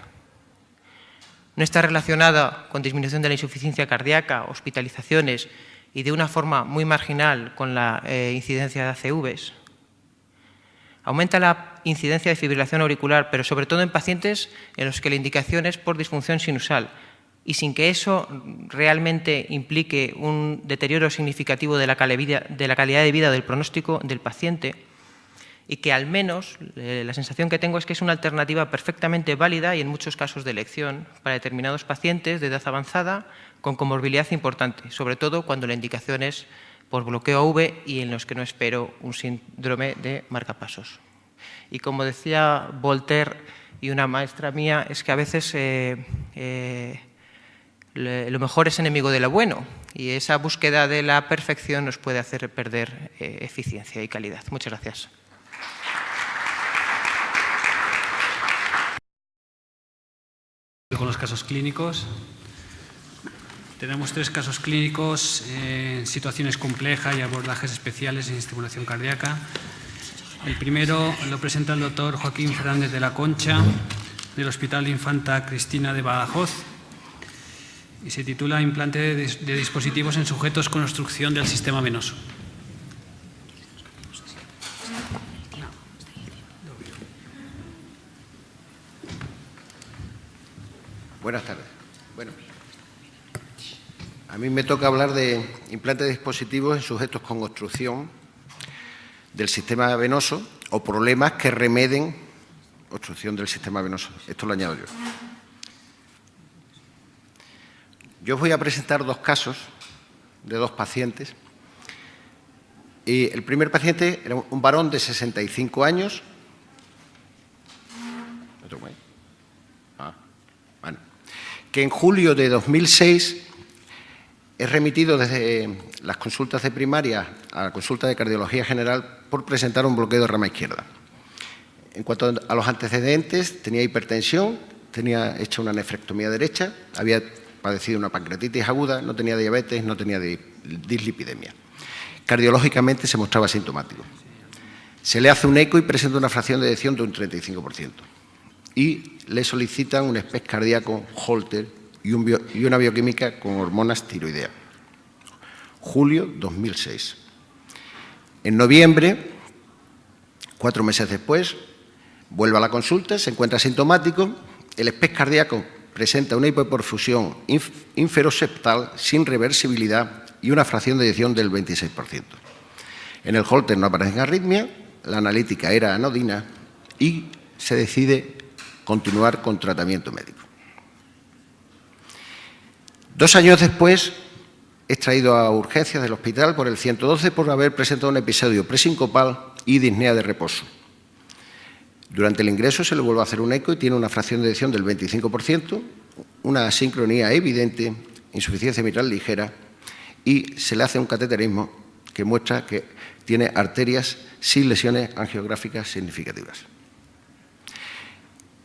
no está relacionada con disminución de la insuficiencia cardíaca, hospitalizaciones y de una forma muy marginal con la incidencia de ACVs. Aumenta la incidencia de fibrilación auricular, pero sobre todo en pacientes en los que la indicación es por disfunción sinusal y sin que eso realmente implique un deterioro significativo de la calidad de vida o del pronóstico del paciente, y que al menos la sensación que tengo es que es una alternativa perfectamente válida y en muchos casos de elección para determinados pacientes de edad avanzada con comorbilidad importante, sobre todo cuando la indicación es por bloqueo AV y en los que no espero un síndrome de marcapasos. Y como decía Voltaire y una maestra mía, es que a veces lo mejor es enemigo de lo bueno y esa búsqueda de la perfección nos puede hacer perder eficiencia y calidad. Muchas gracias. Con los casos clínicos. Tenemos 3 casos clínicos en situaciones complejas y abordajes especiales en estimulación cardíaca. El primero lo presenta el doctor Joaquín Fernández de la Concha, del Hospital Infanta Cristina de Badajoz, y se titula Implante de dispositivos en sujetos con obstrucción del sistema venoso. Buenas tardes. Bueno, a mí me toca hablar de implantes de dispositivos en sujetos con obstrucción del sistema venoso o problemas que remeden obstrucción del sistema venoso. Esto lo añado yo. Yo os voy a presentar 2 casos de 2 pacientes. Y el primer paciente era un varón de 65 años. Que en julio de 2006 es remitido desde las consultas de primaria a la consulta de cardiología general por presentar un bloqueo de rama izquierda. En cuanto a los antecedentes, tenía hipertensión, tenía hecha una nefrectomía derecha, había padecido una pancreatitis aguda, no tenía diabetes, no tenía dislipidemia. Cardiológicamente se mostraba asintomático. Se le hace un eco y presenta una fracción de eyección de un 35%. Y le solicitan un SPECT cardíaco Holter y una bioquímica con hormonas tiroideas. Julio 2006. En noviembre, 4 meses después, vuelve a la consulta, se encuentra asintomático, el SPECT cardíaco presenta una hipoperfusión inferoseptal sin reversibilidad y una fracción de eyección del 26%. En el Holter no aparecen arritmias, la analítica era anodina y se decide continuar con tratamiento médico. 2 años después, es traído a urgencias del hospital por el 112 por haber presentado un episodio presincopal y disnea de reposo. Durante el ingreso se le vuelve a hacer un eco y tiene una fracción de eyección del 25%, una asincronía evidente, insuficiencia mitral ligera, y se le hace un cateterismo que muestra que tiene arterias sin lesiones angiográficas significativas.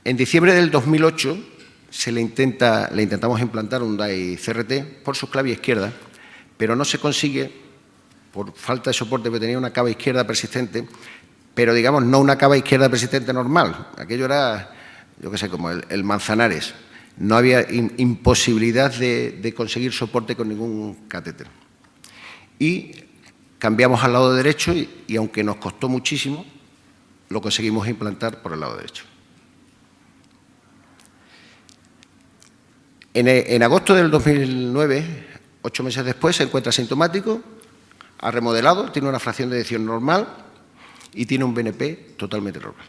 En diciembre del 2008 le intentamos implantar un DAI-CRT por subclavia izquierda, pero no se consigue por falta de soporte, porque tenía una cava izquierda persistente, pero digamos no una cava izquierda persistente normal. Aquello era, yo qué sé, como el Manzanares. No había imposibilidad de conseguir soporte con ningún catéter. Y cambiamos al lado derecho y aunque nos costó muchísimo, lo conseguimos implantar por el lado derecho. En agosto del 2009, 8 meses después, se encuentra asintomático, ha remodelado, tiene una fracción de eyección normal y tiene un BNP totalmente normal.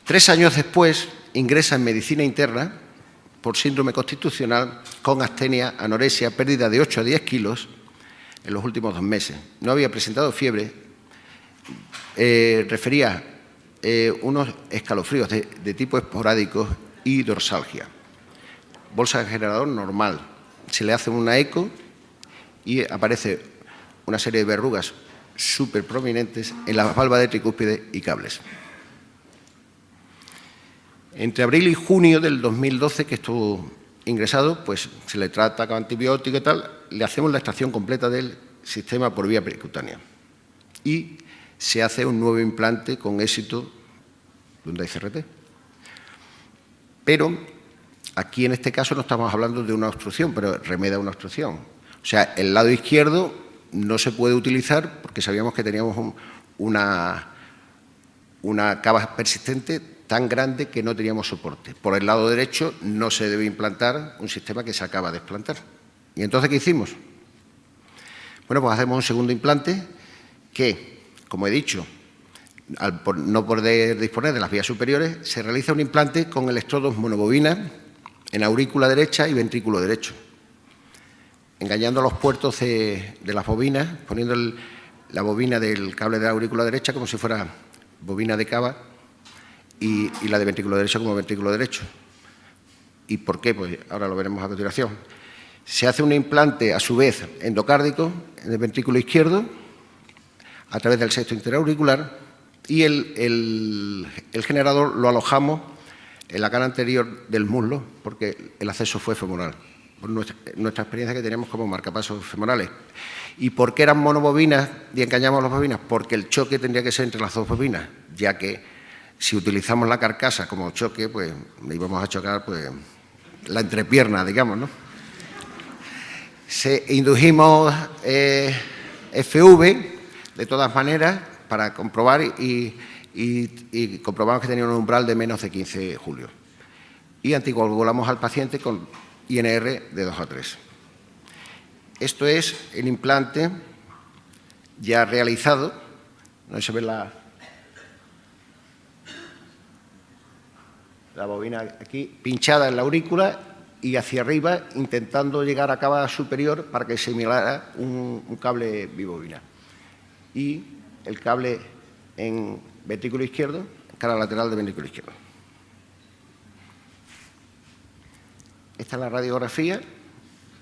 3 años después, ingresa en medicina interna por síndrome constitucional con astenia, anorexia, pérdida de 8 a 10 kilos en los últimos 2 meses. No había presentado fiebre, refería unos escalofríos de tipo esporádico y dorsalgia. Bolsa de generador normal. Se le hace una eco y aparece una serie de verrugas súper prominentes en la valva de tricúspide y cables. Entre abril y junio del 2012, que estuvo ingresado, pues se le trata con antibiótico y tal, le hacemos la extracción completa del sistema por vía percutánea y se hace un nuevo implante con éxito de un DAI-CRT. Pero aquí, en este caso, no estamos hablando de una obstrucción, pero remedia una obstrucción. O sea, el lado izquierdo no se puede utilizar porque sabíamos que teníamos una cava persistente tan grande que no teníamos soporte. Por el lado derecho no se debe implantar un sistema que se acaba de explantar. ¿Y entonces qué hicimos? Bueno, pues hacemos un segundo implante que, como he dicho, al no poder disponer de las vías superiores, se realiza un implante con electrodos monobobina en aurícula derecha y ventrículo derecho, engañando los puertos de las bobinas, poniendo la bobina del cable de la aurícula derecha como si fuera bobina de cava y la de ventrículo derecho como ventrículo derecho. ¿Y por qué? Pues ahora lo veremos a continuación. Se hace un implante, a su vez, endocárdico en el ventrículo izquierdo a través del sexto interauricular y el generador lo alojamos en la cara anterior del muslo, porque el acceso fue femoral, por nuestra experiencia que tenemos como marcapasos femorales. ¿Y por qué eran monobobinas y engañamos las bobinas? Porque el choque tendría que ser entre las 2 bobinas, ya que si utilizamos la carcasa como choque, pues íbamos a chocar pues, la entrepierna, digamos, ¿no? Indujimos FV, de todas maneras, para comprobar y comprobamos que tenía un umbral de menos de 15 julios. Y anticoagulamos al paciente con INR de 2 a 3. Esto es el implante ya realizado. No se ve la bobina aquí, pinchada en la aurícula y hacia arriba, intentando llegar a cava superior para que se similara un cable bibobina. Y el cable en ventrículo izquierdo, cara lateral de ventrículo izquierdo. Esta es la radiografía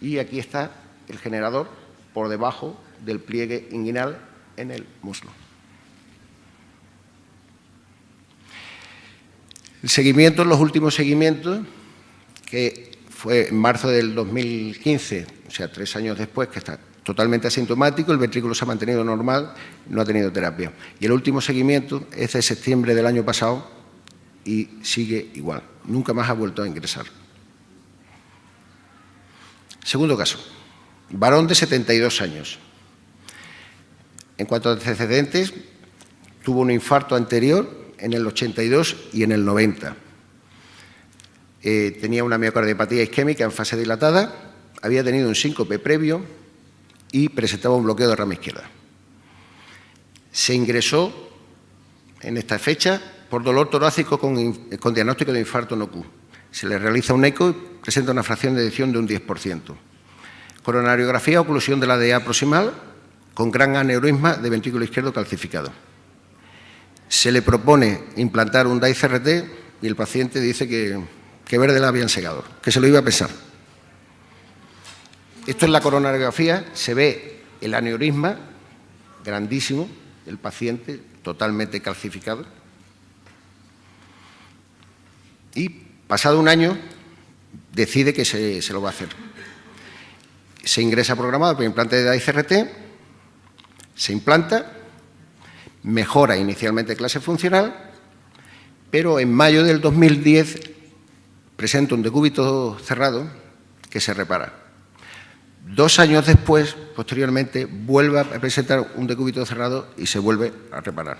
y aquí está el generador por debajo del pliegue inguinal en el muslo. El seguimiento, los últimos seguimientos, que fue en marzo del 2015, o sea, 3 años después, que está totalmente asintomático, el ventrículo se ha mantenido normal, no ha tenido terapia. Y el último seguimiento es de septiembre del año pasado y sigue igual. Nunca más ha vuelto a ingresar. Segundo caso, varón de 72 años. En cuanto a antecedentes, tuvo un infarto anterior en el 82 y en el 90. Tenía una miocardiopatía isquémica en fase dilatada, había tenido un síncope previo y presentaba un bloqueo de rama izquierda. Se ingresó en esta fecha por dolor torácico con diagnóstico de infarto no-Q. Se le realiza un eco y presenta una fracción de eyección de un 10%. Coronariografía, oclusión de la DA proximal con gran aneurisma de ventrículo izquierdo calcificado. Se le propone implantar un DAI-CRT y el paciente dice que verde la habían segado, que se lo iba a pensar. Esto es la coronariografía, se ve el aneurisma grandísimo, el paciente totalmente calcificado. Y pasado un año decide que se lo va a hacer. Se ingresa programado por implante de DAI-CRT, se implanta, mejora inicialmente clase funcional, pero en mayo del 2010 presenta un decúbito cerrado que se repara. 2 años después, posteriormente, vuelve a presentar un decúbito cerrado y se vuelve a reparar.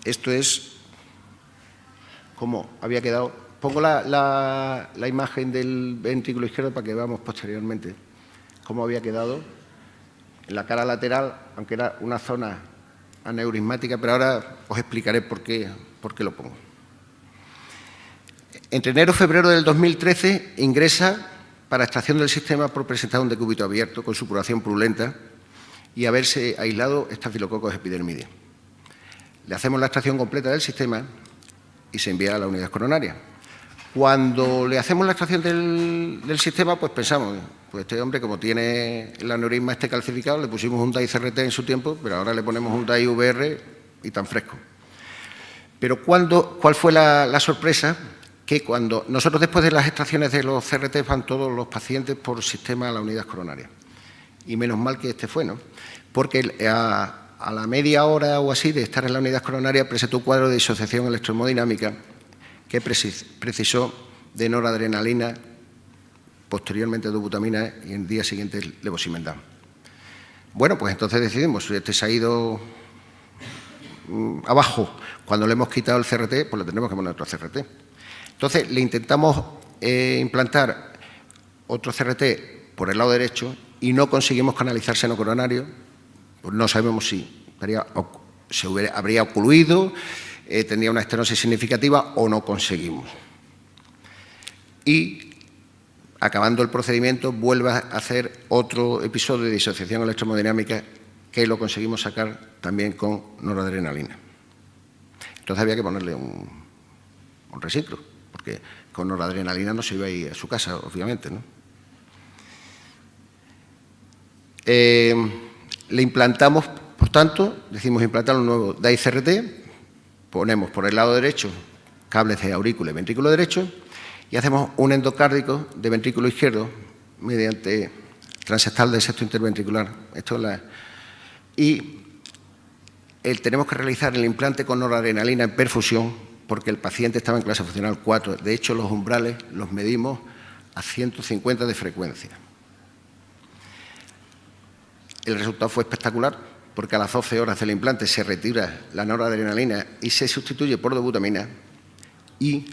Esto es cómo había quedado. Pongo la imagen del ventrículo izquierdo para que veamos posteriormente cómo había quedado en la cara lateral, aunque era una zona aneurismática, pero ahora os explicaré por qué lo pongo. Entre enero y febrero del 2013 ingresa para extracción del sistema por presentar un decúbito abierto con supuración purulenta y haberse aislado Staphylococcus epidermidis. Le hacemos la extracción completa del sistema y se envía a la unidad coronaria. Cuando le hacemos la extracción del sistema, pues pensamos, pues este hombre, como tiene el aneurisma calcificado, le pusimos un DAI-CRT en su tiempo, pero ahora le ponemos un DAI-VR y tan fresco. Pero ¿cuál fue la sorpresa? Que cuando nosotros, después de las extracciones de los CRT, van todos los pacientes por sistema a la unidad coronaria. Y menos mal que este fue, ¿no? Porque a la media hora o así de estar en la unidad coronaria presentó un cuadro de disociación electrohemodinámica que precisó de noradrenalina, posteriormente dobutamina y en el día siguiente levosimendan. Bueno, pues entonces decidimos, este se ha ido abajo. Cuando le hemos quitado el CRT, pues le tenemos que poner otro CRT. Entonces, le intentamos implantar otro CRT por el lado derecho y no conseguimos canalizar seno coronario, pues no sabemos si habría ocluido, tendría una estenosis significativa o no conseguimos. Y, acabando el procedimiento, vuelve a hacer otro episodio de disociación electrohemodinámica que lo conseguimos sacar también con noradrenalina. Entonces había que ponerle un reciclo, porque con noradrenalina no se iba a ir a su casa, obviamente, ¿no? Le implantamos, por tanto, decimos implantar un nuevo DAI-CRT, ponemos por el lado derecho cables de aurícula y ventrículo derecho y hacemos un endocárdico de ventrículo izquierdo mediante transectal de septo interventricular. Tenemos que realizar el implante con noradrenalina en perfusión porque el paciente estaba en clase funcional 4. De hecho, los umbrales los medimos a 150 de frecuencia. El resultado fue espectacular porque a las 12 horas del implante se retira la noradrenalina y se sustituye por dobutamina y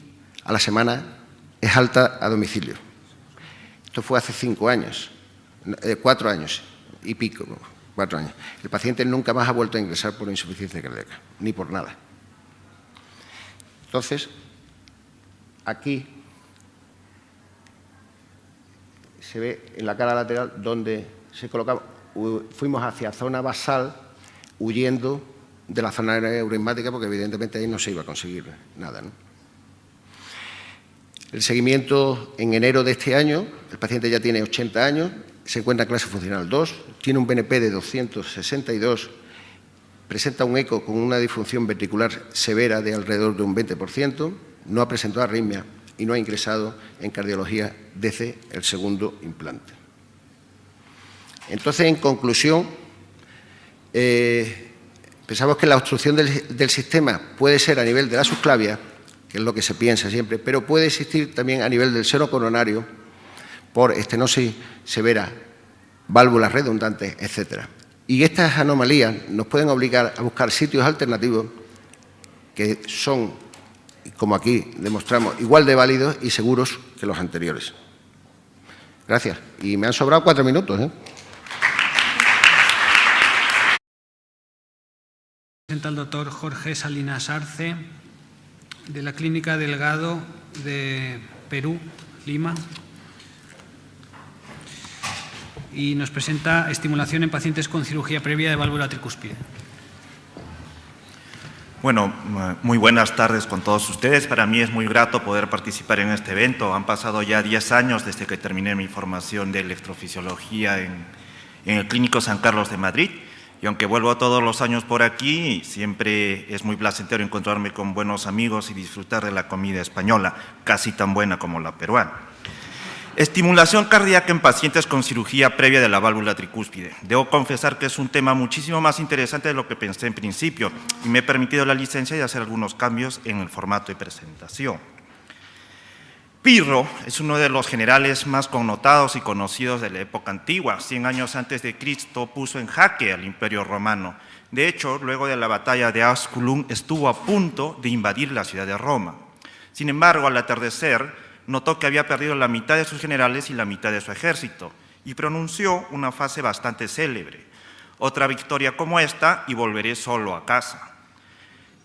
a la semana es alta a domicilio. Esto fue hace 4 años y pico, 4 años. El paciente nunca más ha vuelto a ingresar por insuficiencia cardíaca, ni por nada. Entonces, aquí se ve en la cara lateral donde se colocaba. Fuimos hacia zona basal huyendo de la zona neurismática porque evidentemente ahí no se iba a conseguir nada, ¿no? El seguimiento en enero de este año, el paciente ya tiene 80 años, se encuentra en clase funcional 2, tiene un BNP de 262, presenta un eco con una disfunción ventricular severa de alrededor de un 20%, no ha presentado arritmia y no ha ingresado en cardiología desde el segundo implante. Entonces, en conclusión, pensamos que la obstrucción del sistema puede ser a nivel de la subclavia, que es lo que se piensa siempre, pero puede existir también a nivel del seno coronario por estenosis severa, válvulas redundantes, etc. Y estas anomalías nos pueden obligar a buscar sitios alternativos que son como aquí demostramos, igual de válidos y seguros que los anteriores. Gracias. Y me han sobrado 4 minutos, ¿eh? Presenta el doctor Jorge Salinas Arce, de la Clínica Delgado de Perú, Lima. Y nos presenta estimulación en pacientes con cirugía previa de válvula tricúspide. Bueno, muy buenas tardes con todos ustedes. Para mí es muy grato poder participar en este evento. Han pasado ya 10 años desde que terminé mi formación de electrofisiología en el Clínico San Carlos de Madrid. Y aunque vuelvo todos los años por aquí, siempre es muy placentero encontrarme con buenos amigos y disfrutar de la comida española, casi tan buena como la peruana. Estimulación cardíaca en pacientes con cirugía previa de la válvula tricúspide. Debo confesar que es un tema muchísimo más interesante de lo que pensé en principio y me he permitido la licencia de hacer algunos cambios en el formato de presentación. Pirro es uno de los generales más connotados y conocidos de la época antigua. 100 años antes de Cristo puso en jaque al Imperio Romano. De hecho, luego de la batalla de Asculum estuvo a punto de invadir la ciudad de Roma. Sin embargo, al atardecer, notó que había perdido la mitad de sus generales y la mitad de su ejército, y pronunció una frase bastante célebre: otra victoria como esta y volveré solo a casa.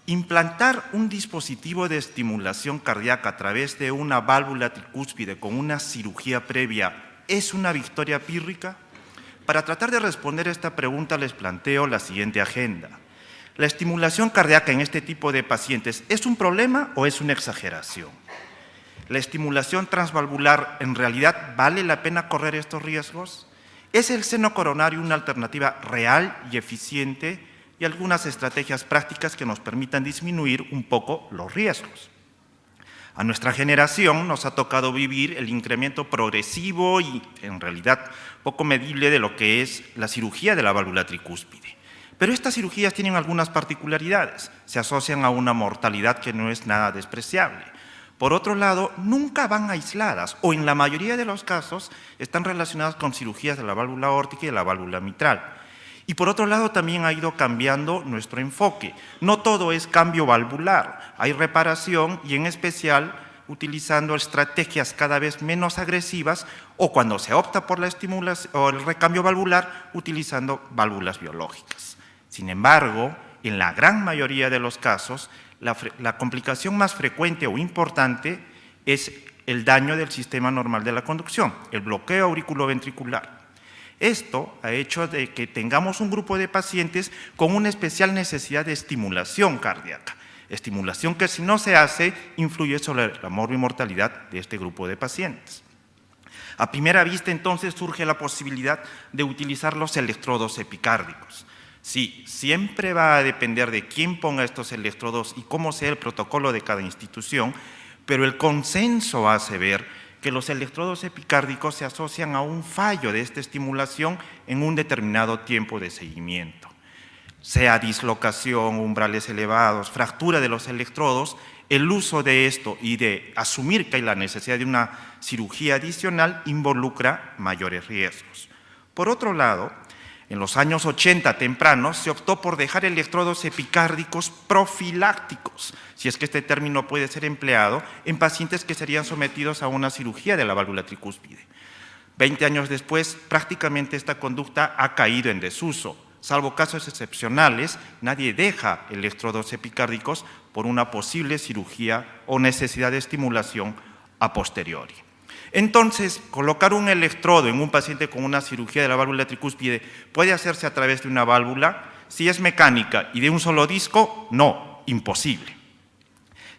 Implantar un dispositivo de estimulación cardíaca a través de una válvula tricúspide con una cirugía previa ¿es una victoria pírrica? Para tratar de responder esta pregunta les planteo la siguiente agenda. ¿La estimulación cardíaca en este tipo de pacientes es un problema o es una exageración? ¿La estimulación transvalvular en realidad vale la pena correr estos riesgos? ¿Es el seno coronario una alternativa real y eficiente y algunas estrategias prácticas que nos permitan disminuir un poco los riesgos? A nuestra generación nos ha tocado vivir el incremento progresivo y en realidad poco medible de lo que es la cirugía de la válvula tricúspide. Pero estas cirugías tienen algunas particularidades, se asocian a una mortalidad que no es nada despreciable. Por otro lado, nunca van aisladas o en la mayoría de los casos están relacionadas con cirugías de la válvula aórtica y de la válvula mitral. Y por otro lado también ha ido cambiando nuestro enfoque. No todo es cambio valvular, hay reparación y en especial utilizando estrategias cada vez menos agresivas o cuando se opta por la estimulación o el recambio valvular utilizando válvulas biológicas. Sin embargo, en la gran mayoría de los casos, la complicación más frecuente o importante es el daño del sistema normal de la conducción, el bloqueo auriculoventricular. Esto ha hecho de que tengamos un grupo de pacientes con una especial necesidad de estimulación cardíaca, estimulación que si no se hace influye sobre la morbimortalidad de este grupo de pacientes. A primera vista entonces surge la posibilidad de utilizar los electrodos epicárdicos. Sí, siempre va a depender de quién ponga estos electrodos y cómo sea el protocolo de cada institución, pero el consenso hace ver que los electrodos epicárdicos se asocian a un fallo de esta estimulación en un determinado tiempo de seguimiento. Sea dislocación, umbrales elevados, fractura de los electrodos, el uso de esto y de asumir que hay la necesidad de una cirugía adicional involucra mayores riesgos. Por otro lado, en los años 80 tempranos se optó por dejar electrodos epicárdicos profilácticos, si es que este término puede ser empleado, en pacientes que serían sometidos a una cirugía de la válvula tricúspide. 20 años después, prácticamente esta conducta ha caído en desuso. Salvo casos excepcionales, nadie deja electrodos epicárdicos por una posible cirugía o necesidad de estimulación a posteriori. Entonces, colocar un electrodo en un paciente con una cirugía de la válvula tricúspide puede hacerse a través de una válvula. Si es mecánica y de un solo disco, no, imposible.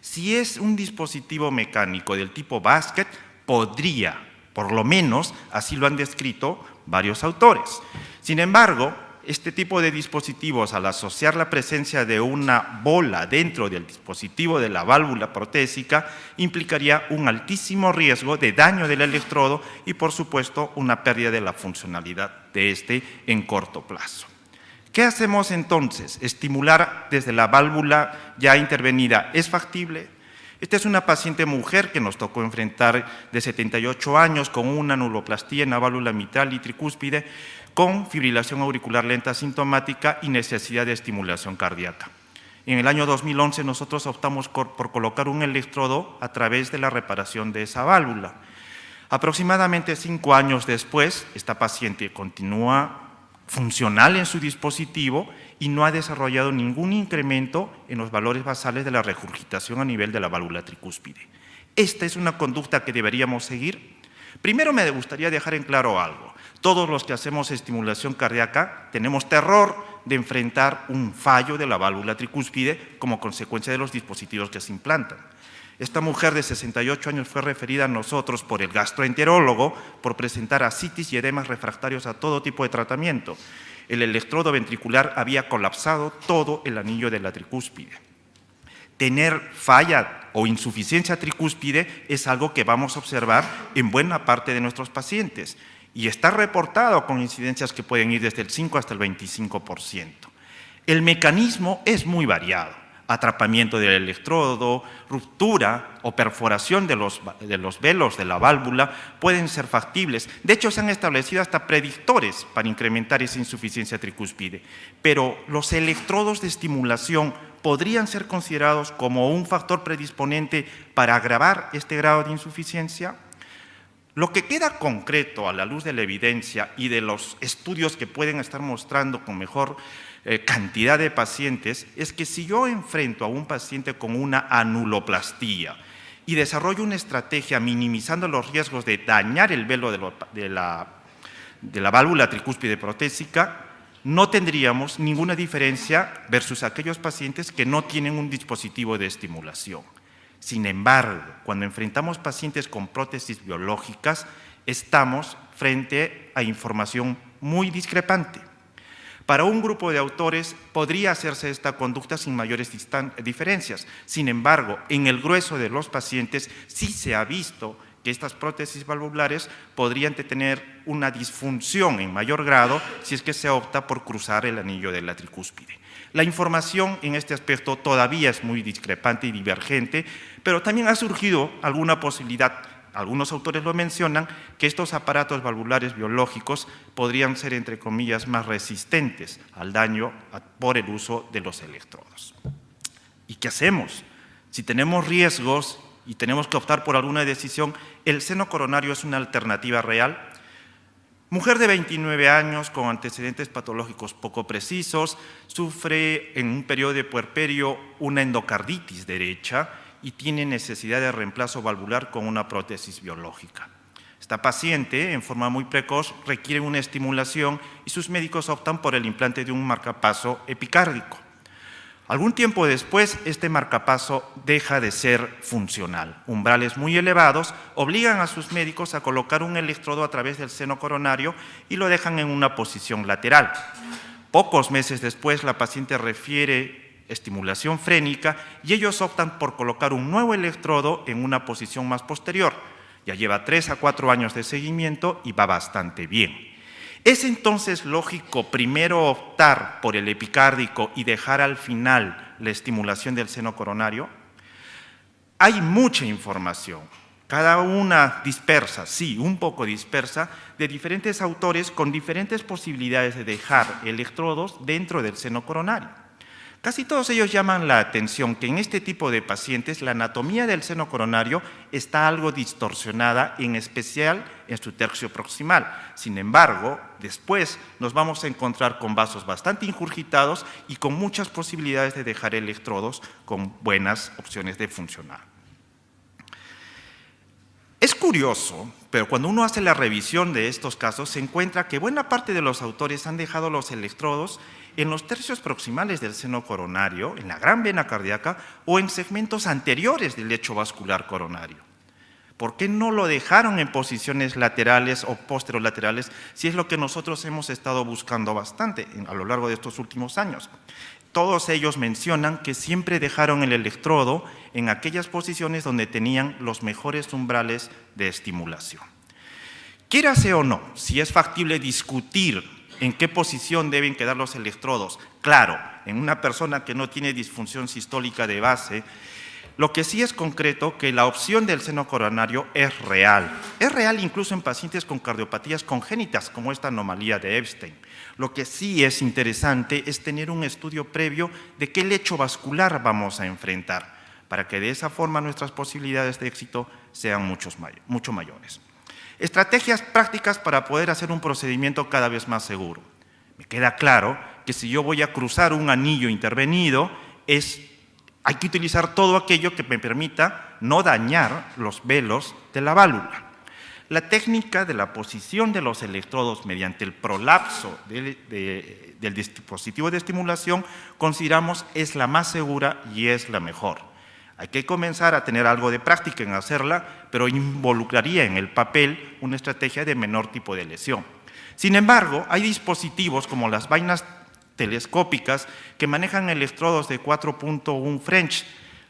Si es un dispositivo mecánico del tipo basket, podría, por lo menos, así lo han descrito varios autores. Sin embargo, este tipo de dispositivos, al asociar la presencia de una bola dentro del dispositivo de la válvula protésica, implicaría un altísimo riesgo de daño del electrodo y, por supuesto, una pérdida de la funcionalidad de este en corto plazo. ¿Qué hacemos entonces? ¿Estimular desde la válvula ya intervenida es factible? Esta es una paciente mujer que nos tocó enfrentar de 78 años con una anuloplastía en la válvula mitral y tricúspide con fibrilación auricular lenta asintomática y necesidad de estimulación cardíaca. En el año 2011 nosotros optamos por colocar un electrodo a través de la reparación de esa válvula. Aproximadamente 5 años después, esta paciente continúa funcional en su dispositivo y no ha desarrollado ningún incremento en los valores basales de la regurgitación a nivel de la válvula tricúspide. Esta es una conducta que deberíamos seguir. Primero me gustaría dejar en claro algo. Todos los que hacemos estimulación cardíaca tenemos terror de enfrentar un fallo de la válvula tricúspide como consecuencia de los dispositivos que se implantan. Esta mujer de 68 años fue referida a nosotros por el gastroenterólogo por presentar ascitis y edemas refractarios a todo tipo de tratamiento. El electrodo ventricular había colapsado todo el anillo de la tricúspide. Tener falla o insuficiencia tricúspide es algo que vamos a observar en buena parte de nuestros pacientes y está reportado con incidencias que pueden ir desde el 5 hasta el 25%. El mecanismo es muy variado. Atrapamiento del electrodo, ruptura o perforación de los velos de la válvula pueden ser factibles. De hecho, se han establecido hasta predictores para incrementar esa insuficiencia tricúspide. Pero los electrodos de estimulación podrían ser considerados como un factor predisponente para agravar este grado de insuficiencia. Lo que queda concreto a la luz de la evidencia y de los estudios que pueden estar mostrando con mejor cantidad de pacientes es que si yo enfrento a un paciente con una anuloplastía y desarrollo una estrategia minimizando los riesgos de dañar el velo de la válvula tricúspide protésica, no tendríamos ninguna diferencia versus aquellos pacientes que no tienen un dispositivo de estimulación. Sin embargo, cuando enfrentamos pacientes con prótesis biológicas, estamos frente a información muy discrepante. Para un grupo de autores podría hacerse esta conducta sin mayores diferencias. Sin embargo, en el grueso de los pacientes sí se ha visto que estas prótesis valvulares podrían tener una disfunción en mayor grado si es que se opta por cruzar el anillo de la tricúspide. La información en este aspecto todavía es muy discrepante y divergente, pero también ha surgido alguna posibilidad. Algunos autores lo mencionan, que estos aparatos valvulares biológicos podrían ser, entre comillas, más resistentes al daño por el uso de los electrodos. ¿Y qué hacemos? Si tenemos riesgos y tenemos que optar por alguna decisión, ¿el seno coronario es una alternativa real? Mujer de 29 años con antecedentes patológicos poco precisos, sufre en un periodo de puerperio una endocarditis derecha y tiene necesidad de reemplazo valvular con una prótesis biológica. Esta paciente, en forma muy precoz, requiere una estimulación y sus médicos optan por el implante de un marcapaso epicárdico. Algún tiempo después, este marcapaso deja de ser funcional. Umbrales muy elevados obligan a sus médicos a colocar un electrodo a través del seno coronario y lo dejan en una posición lateral. Pocos meses después, la paciente refiere estimulación frénica y ellos optan por colocar un nuevo electrodo en una posición más posterior. Ya lleva 3 a 4 años de seguimiento y va bastante bien. ¿Es entonces lógico primero optar por el epicárdico y dejar al final la estimulación del seno coronario? Hay mucha información, cada una dispersa, sí, un poco dispersa, de diferentes autores con diferentes posibilidades de dejar electrodos dentro del seno coronario. Casi todos ellos llaman la atención que en este tipo de pacientes la anatomía del seno coronario está algo distorsionada, en especial en su tercio proximal. Sin embargo, después nos vamos a encontrar con vasos bastante ingurgitados y con muchas posibilidades de dejar electrodos con buenas opciones de funcionar. Es curioso, pero cuando uno hace la revisión de estos casos se encuentra que buena parte de los autores han dejado los electrodos en los tercios proximales del seno coronario, en la gran vena cardíaca o en segmentos anteriores del lecho vascular coronario. ¿Por qué no lo dejaron en posiciones laterales o posterolaterales si es lo que nosotros hemos estado buscando bastante a lo largo de estos últimos años? Todos ellos mencionan que siempre dejaron el electrodo en aquellas posiciones donde tenían los mejores umbrales de estimulación. Quiérase o no, si es factible discutir en qué posición deben quedar los electrodos, claro, en una persona que no tiene disfunción sistólica de base, Lo que sí es concreto que la opción del seno coronario es real. Es real incluso en pacientes con cardiopatías congénitas, como esta anomalía de Epstein. Lo que sí es interesante es tener un estudio previo de qué lecho vascular vamos a enfrentar, para que de esa forma nuestras posibilidades de éxito sean mucho mayores. Estrategias prácticas para poder hacer un procedimiento cada vez más seguro. Me queda claro que si yo voy a cruzar un anillo intervenido, hay que utilizar todo aquello que me permita no dañar los velos de la válvula. La técnica de la posición de los electrodos mediante el prolapso del dispositivo de estimulación consideramos es la más segura y es la mejor. Hay que comenzar a tener algo de práctica en hacerla, pero involucraría en el papel una estrategia de menor tipo de lesión. Sin embargo, hay dispositivos como las vainas telescópicas que manejan electrodos de 4.1 French,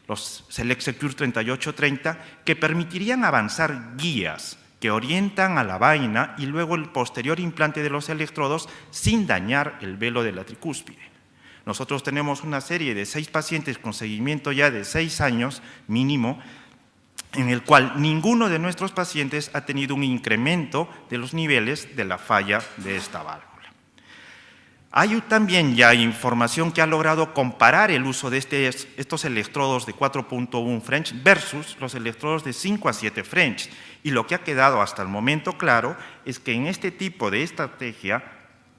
los Select Secure 3830, que permitirían avanzar guías que orientan a la vaina y luego el posterior implante de los electrodos sin dañar el velo de la tricúspide. Nosotros tenemos una serie de 6 pacientes con seguimiento ya de 6 años mínimo, en el cual ninguno de nuestros pacientes ha tenido un incremento de los niveles de la falla de esta válvula. Hay también ya información que ha logrado comparar el uso de estos electrodos de 4.1 French versus los electrodos de 5 a 7 French. Y lo que ha quedado hasta el momento claro es que en este tipo de estrategia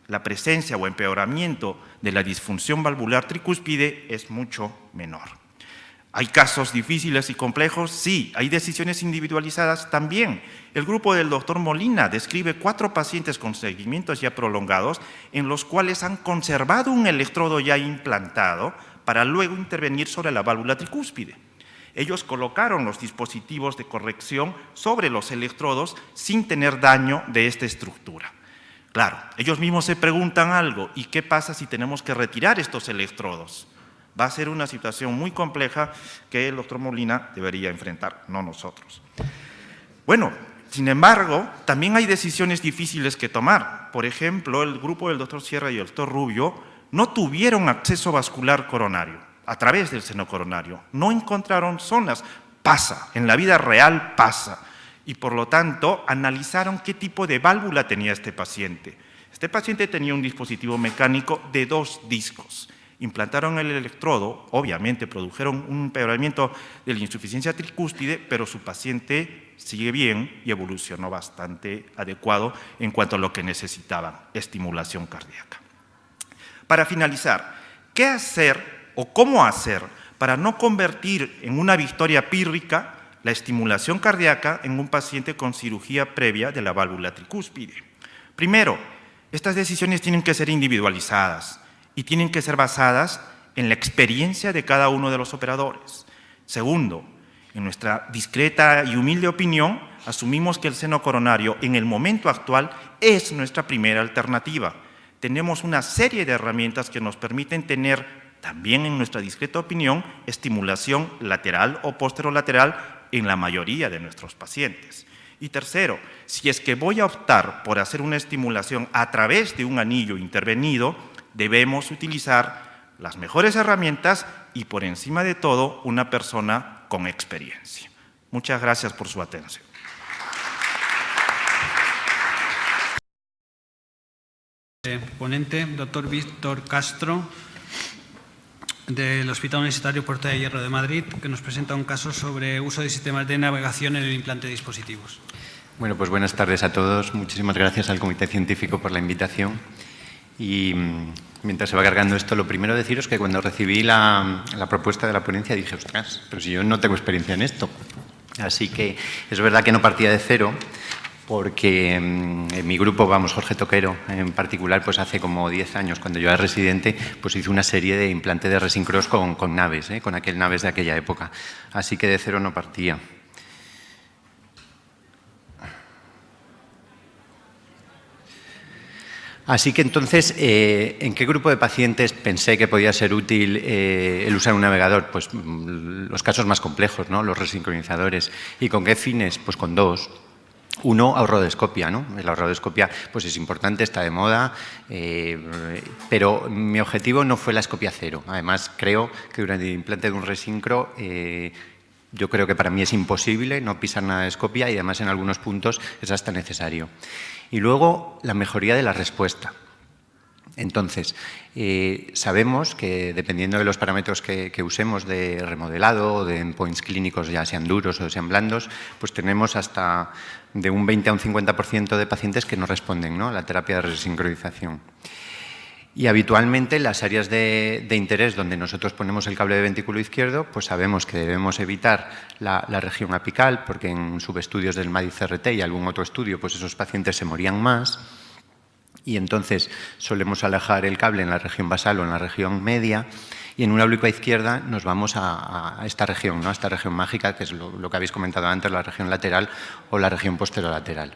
la presencia o empeoramiento de la disfunción valvular tricúspide es mucho menor. ¿Hay casos difíciles y complejos? Sí. ¿Hay decisiones individualizadas? También. El grupo del doctor Molina describe 4 pacientes con seguimientos ya prolongados en los cuales han conservado un electrodo ya implantado para luego intervenir sobre la válvula tricúspide. Ellos colocaron los dispositivos de corrección sobre los electrodos sin tener daño de esta estructura. Claro, ellos mismos se preguntan algo, ¿y qué pasa si tenemos que retirar estos electrodos? Va a ser una situación muy compleja que el doctor Molina debería enfrentar, no nosotros. Bueno, sin embargo, también hay decisiones difíciles que tomar. Por ejemplo, el grupo del doctor Sierra y el doctor Rubio no tuvieron acceso vascular coronario a través del seno coronario. No encontraron zonas. Pasa, en la vida real pasa. Y por lo tanto, analizaron qué tipo de válvula tenía este paciente. Este paciente tenía un dispositivo mecánico de 2 discos. Implantaron el electrodo, obviamente produjeron un empeoramiento de la insuficiencia tricúspide, pero su paciente sigue bien y evolucionó bastante adecuado en cuanto a lo que necesitaban, estimulación cardíaca. Para finalizar, ¿qué hacer o cómo hacer para no convertir en una victoria pírrica la estimulación cardíaca en un paciente con cirugía previa de la válvula tricúspide? Primero, estas decisiones tienen que ser individualizadas y tienen que ser basadas en la experiencia de cada uno de los operadores. Segundo, en nuestra discreta y humilde opinión, asumimos que el seno coronario en el momento actual es nuestra primera alternativa. Tenemos una serie de herramientas que nos permiten tener, también en nuestra discreta opinión, estimulación lateral o posterolateral en la mayoría de nuestros pacientes. Y tercero, si es que voy a optar por hacer una estimulación a través de un anillo intervenido, debemos utilizar las mejores herramientas y, por encima de todo, una persona con experiencia. Muchas gracias por su atención. Ponente, doctor Víctor Castro, del Hospital Universitario Puerta de Hierro de Madrid, que nos presenta un caso sobre uso de sistemas de navegación en el implante de dispositivos. Bueno, pues buenas tardes a todos. Muchísimas gracias al Comité Científico por la invitación. Y mientras se va cargando esto, lo primero deciros que cuando recibí la propuesta de la ponencia dije, ostras, pero si yo no tengo experiencia en esto. Así que es verdad que no partía de cero, porque en mi grupo, Jorge Toquero en particular, pues hace como 10 años, cuando yo era residente, pues hizo una serie de implantes de resin cross con naves, con aquel naves de aquella época. Así que de cero no partía. Así que entonces, ¿en qué grupo de pacientes pensé que podía ser útil el usar un navegador? Pues los casos más complejos, ¿no? Los resincronizadores. ¿Y con qué fines? Pues con 2. Uno, ahorrodescopia, ¿no? La ahorrodescopia pues es importante, está de moda, pero mi objetivo no fue la escopia cero. Además, creo que durante el implante de un resincro yo creo que para mí es imposible no pisar nada de escopia y además en algunos puntos es hasta necesario. Y luego la mejoría de la respuesta. Entonces, sabemos que dependiendo de los parámetros que usemos de remodelado o de endpoints clínicos, ya sean duros o sean blandos, pues tenemos hasta de un 20 a un 50% de pacientes que no responden, ¿no?, a la terapia de resincronización. Y habitualmente las áreas de interés donde nosotros ponemos el cable de ventrículo izquierdo, pues sabemos que debemos evitar la región apical, porque en subestudios del MADI-CRT y algún otro estudio, pues esos pacientes se morían más. Y entonces solemos alejar el cable en la región basal o en la región media, y en una oblicua izquierda nos vamos a esta región, ¿no?, a esta región mágica, que es lo que habéis comentado antes, la región lateral o la región posterolateral.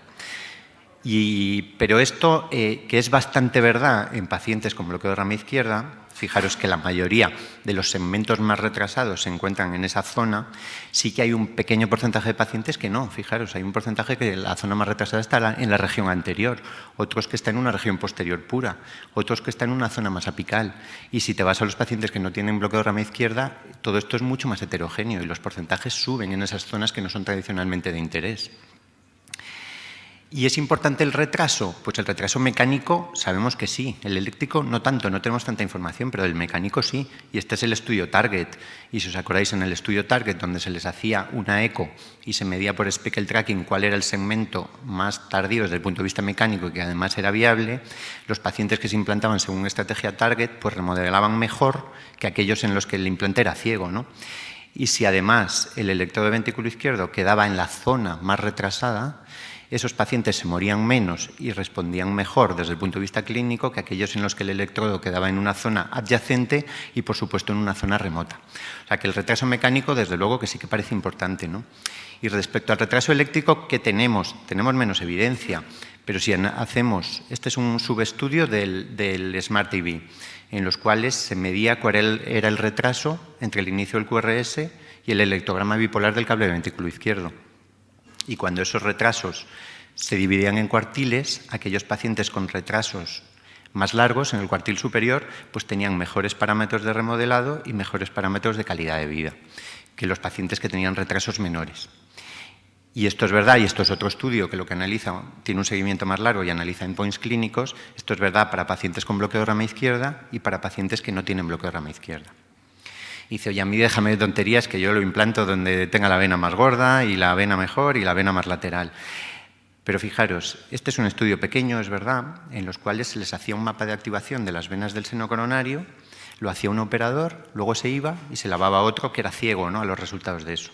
Pero esto, que es bastante verdad en pacientes con bloqueo de rama izquierda, fijaros que la mayoría de los segmentos más retrasados se encuentran en esa zona, sí que hay un pequeño porcentaje de pacientes que no, fijaros, hay un porcentaje que la zona más retrasada está en la región anterior, otros que están en una región posterior pura, otros que están en una zona más apical. Y si te vas a los pacientes que no tienen bloqueo de rama izquierda, todo esto es mucho más heterogéneo y los porcentajes suben en esas zonas que no son tradicionalmente de interés. ¿Y es importante el retraso? Pues el retraso mecánico sabemos que sí, el eléctrico no tanto, no tenemos tanta información, pero el mecánico sí. Y este es el estudio Target. Y si os acordáis, en el estudio Target, donde se les hacía una eco y se medía por speckle tracking cuál era el segmento más tardío desde el punto de vista mecánico y que además era viable, los pacientes que se implantaban según estrategia Target pues remodelaban mejor que aquellos en los que el implante era ciego, ¿no? Y si además el electrodo de ventrículo izquierdo quedaba en la zona más retrasada, esos pacientes se morían menos y respondían mejor desde el punto de vista clínico que aquellos en los que el electrodo quedaba en una zona adyacente y, por supuesto, en una zona remota. O sea, que el retraso mecánico, desde luego, que sí que parece importante, ¿no? Y respecto al retraso eléctrico, ¿qué tenemos? Tenemos menos evidencia, pero si hacemos, este es un subestudio del Smart TV, en los cuales se medía cuál era el retraso entre el inicio del QRS y el electrograma bipolar del cable de ventrículo izquierdo. Y cuando esos retrasos se dividían en cuartiles, aquellos pacientes con retrasos más largos en el cuartil superior pues tenían mejores parámetros de remodelado y mejores parámetros de calidad de vida que los pacientes que tenían retrasos menores. Y esto es verdad, y esto es otro estudio que lo que analiza, tiene un seguimiento más largo y analiza endpoints clínicos, esto es verdad para pacientes con bloqueo de rama izquierda y para pacientes que no tienen bloqueo de rama izquierda. Y dice, oye, a mí déjame de tonterías que yo lo implanto donde tenga la vena más gorda y la vena mejor y la vena más lateral. Pero fijaros, este es un estudio pequeño, es verdad, en los cuales se les hacía un mapa de activación de las venas del seno coronario, lo hacía un operador, luego se iba y se lavaba otro que era ciego, ¿no?, a los resultados de eso.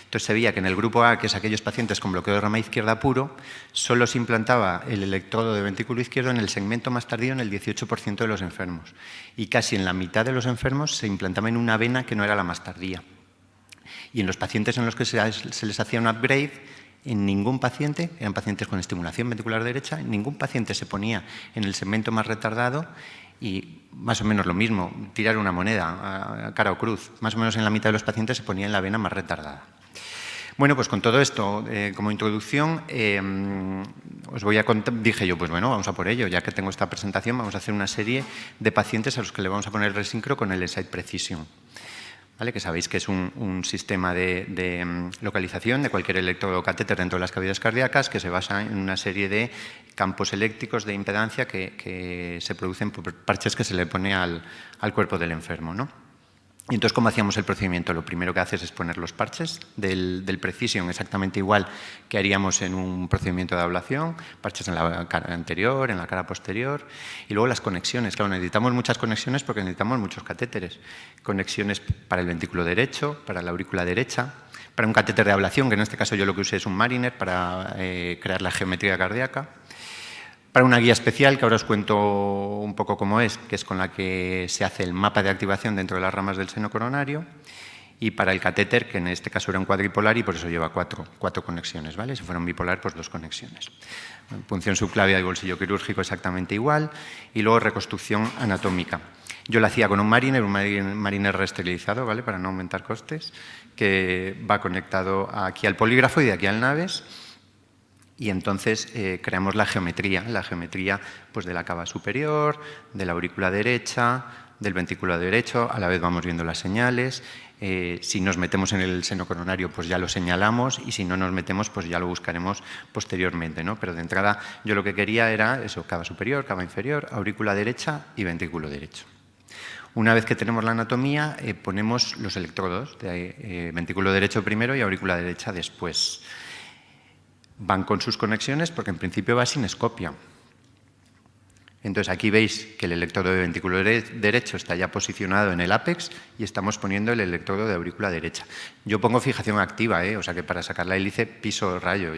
Entonces se veía que en el grupo A, que es aquellos pacientes con bloqueo de rama izquierda puro, solo se implantaba el electrodo de ventrículo izquierdo en el segmento más tardío en el 18% de los enfermos. Y casi en la mitad de los enfermos se implantaba en una vena que no era la más tardía. Y en los pacientes en los que se les hacía un upgrade, en ningún paciente, eran pacientes con estimulación ventricular derecha, en ningún paciente se ponía en el segmento más retardado y más o menos lo mismo, tirar una moneda a cara o cruz, más o menos en la mitad de los pacientes se ponía en la vena más retardada. Bueno, pues con todo esto, como introducción, os voy a contar, dije yo, pues bueno, vamos a por ello, ya que tengo esta presentación, vamos a hacer una serie de pacientes a los que le vamos a poner resincro con el E-Site Precision, ¿vale? Que sabéis que es un sistema de localización de cualquier electrodo catéter dentro de las cavidades cardíacas que se basa en una serie de campos eléctricos de impedancia que se producen por parches que se le pone al cuerpo del enfermo, ¿no? Y entonces, ¿cómo hacíamos el procedimiento? Lo primero que haces es poner los parches del Precision exactamente igual que haríamos en un procedimiento de ablación, parches en la cara anterior, en la cara posterior, y luego las conexiones. Claro, necesitamos muchas conexiones porque necesitamos muchos catéteres. Conexiones para el ventrículo derecho, para la aurícula derecha, para un catéter de ablación, que en este caso yo lo que usé es un Mariner para crear la geometría cardíaca. Para una guía especial, que ahora os cuento un poco cómo es, que es con la que se hace el mapa de activación dentro de las ramas del seno coronario, y para el catéter, que en este caso era un cuadripolar y por eso lleva cuatro conexiones, ¿vale? Si fuera un bipolar, pues 2 conexiones. Punción subclavia y bolsillo quirúrgico exactamente igual, y luego reconstrucción anatómica. Yo la hacía con un Mariner reesterilizado, ¿vale?, para no aumentar costes, que va conectado aquí al polígrafo y de aquí al naves. Y entonces creamos la geometría pues de la cava superior, de la aurícula derecha, del ventrículo derecho, a la vez vamos viendo las señales. Si nos metemos en el seno coronario, pues ya lo señalamos, y si no nos metemos, pues ya lo buscaremos posteriormente, ¿no? Pero de entrada yo lo que quería era eso: cava superior, cava inferior, aurícula derecha y ventrículo derecho. Una vez que tenemos la anatomía, ponemos los electrodos, de ventrículo derecho primero y aurícula derecha después. Van con sus conexiones porque en principio va sin escopia. Entonces aquí veis que el electrodo de ventrículo derecho está ya posicionado en el ápex y estamos poniendo el electrodo de aurícula derecha. Yo pongo fijación activa, o sea que para sacar la hélice piso rayo.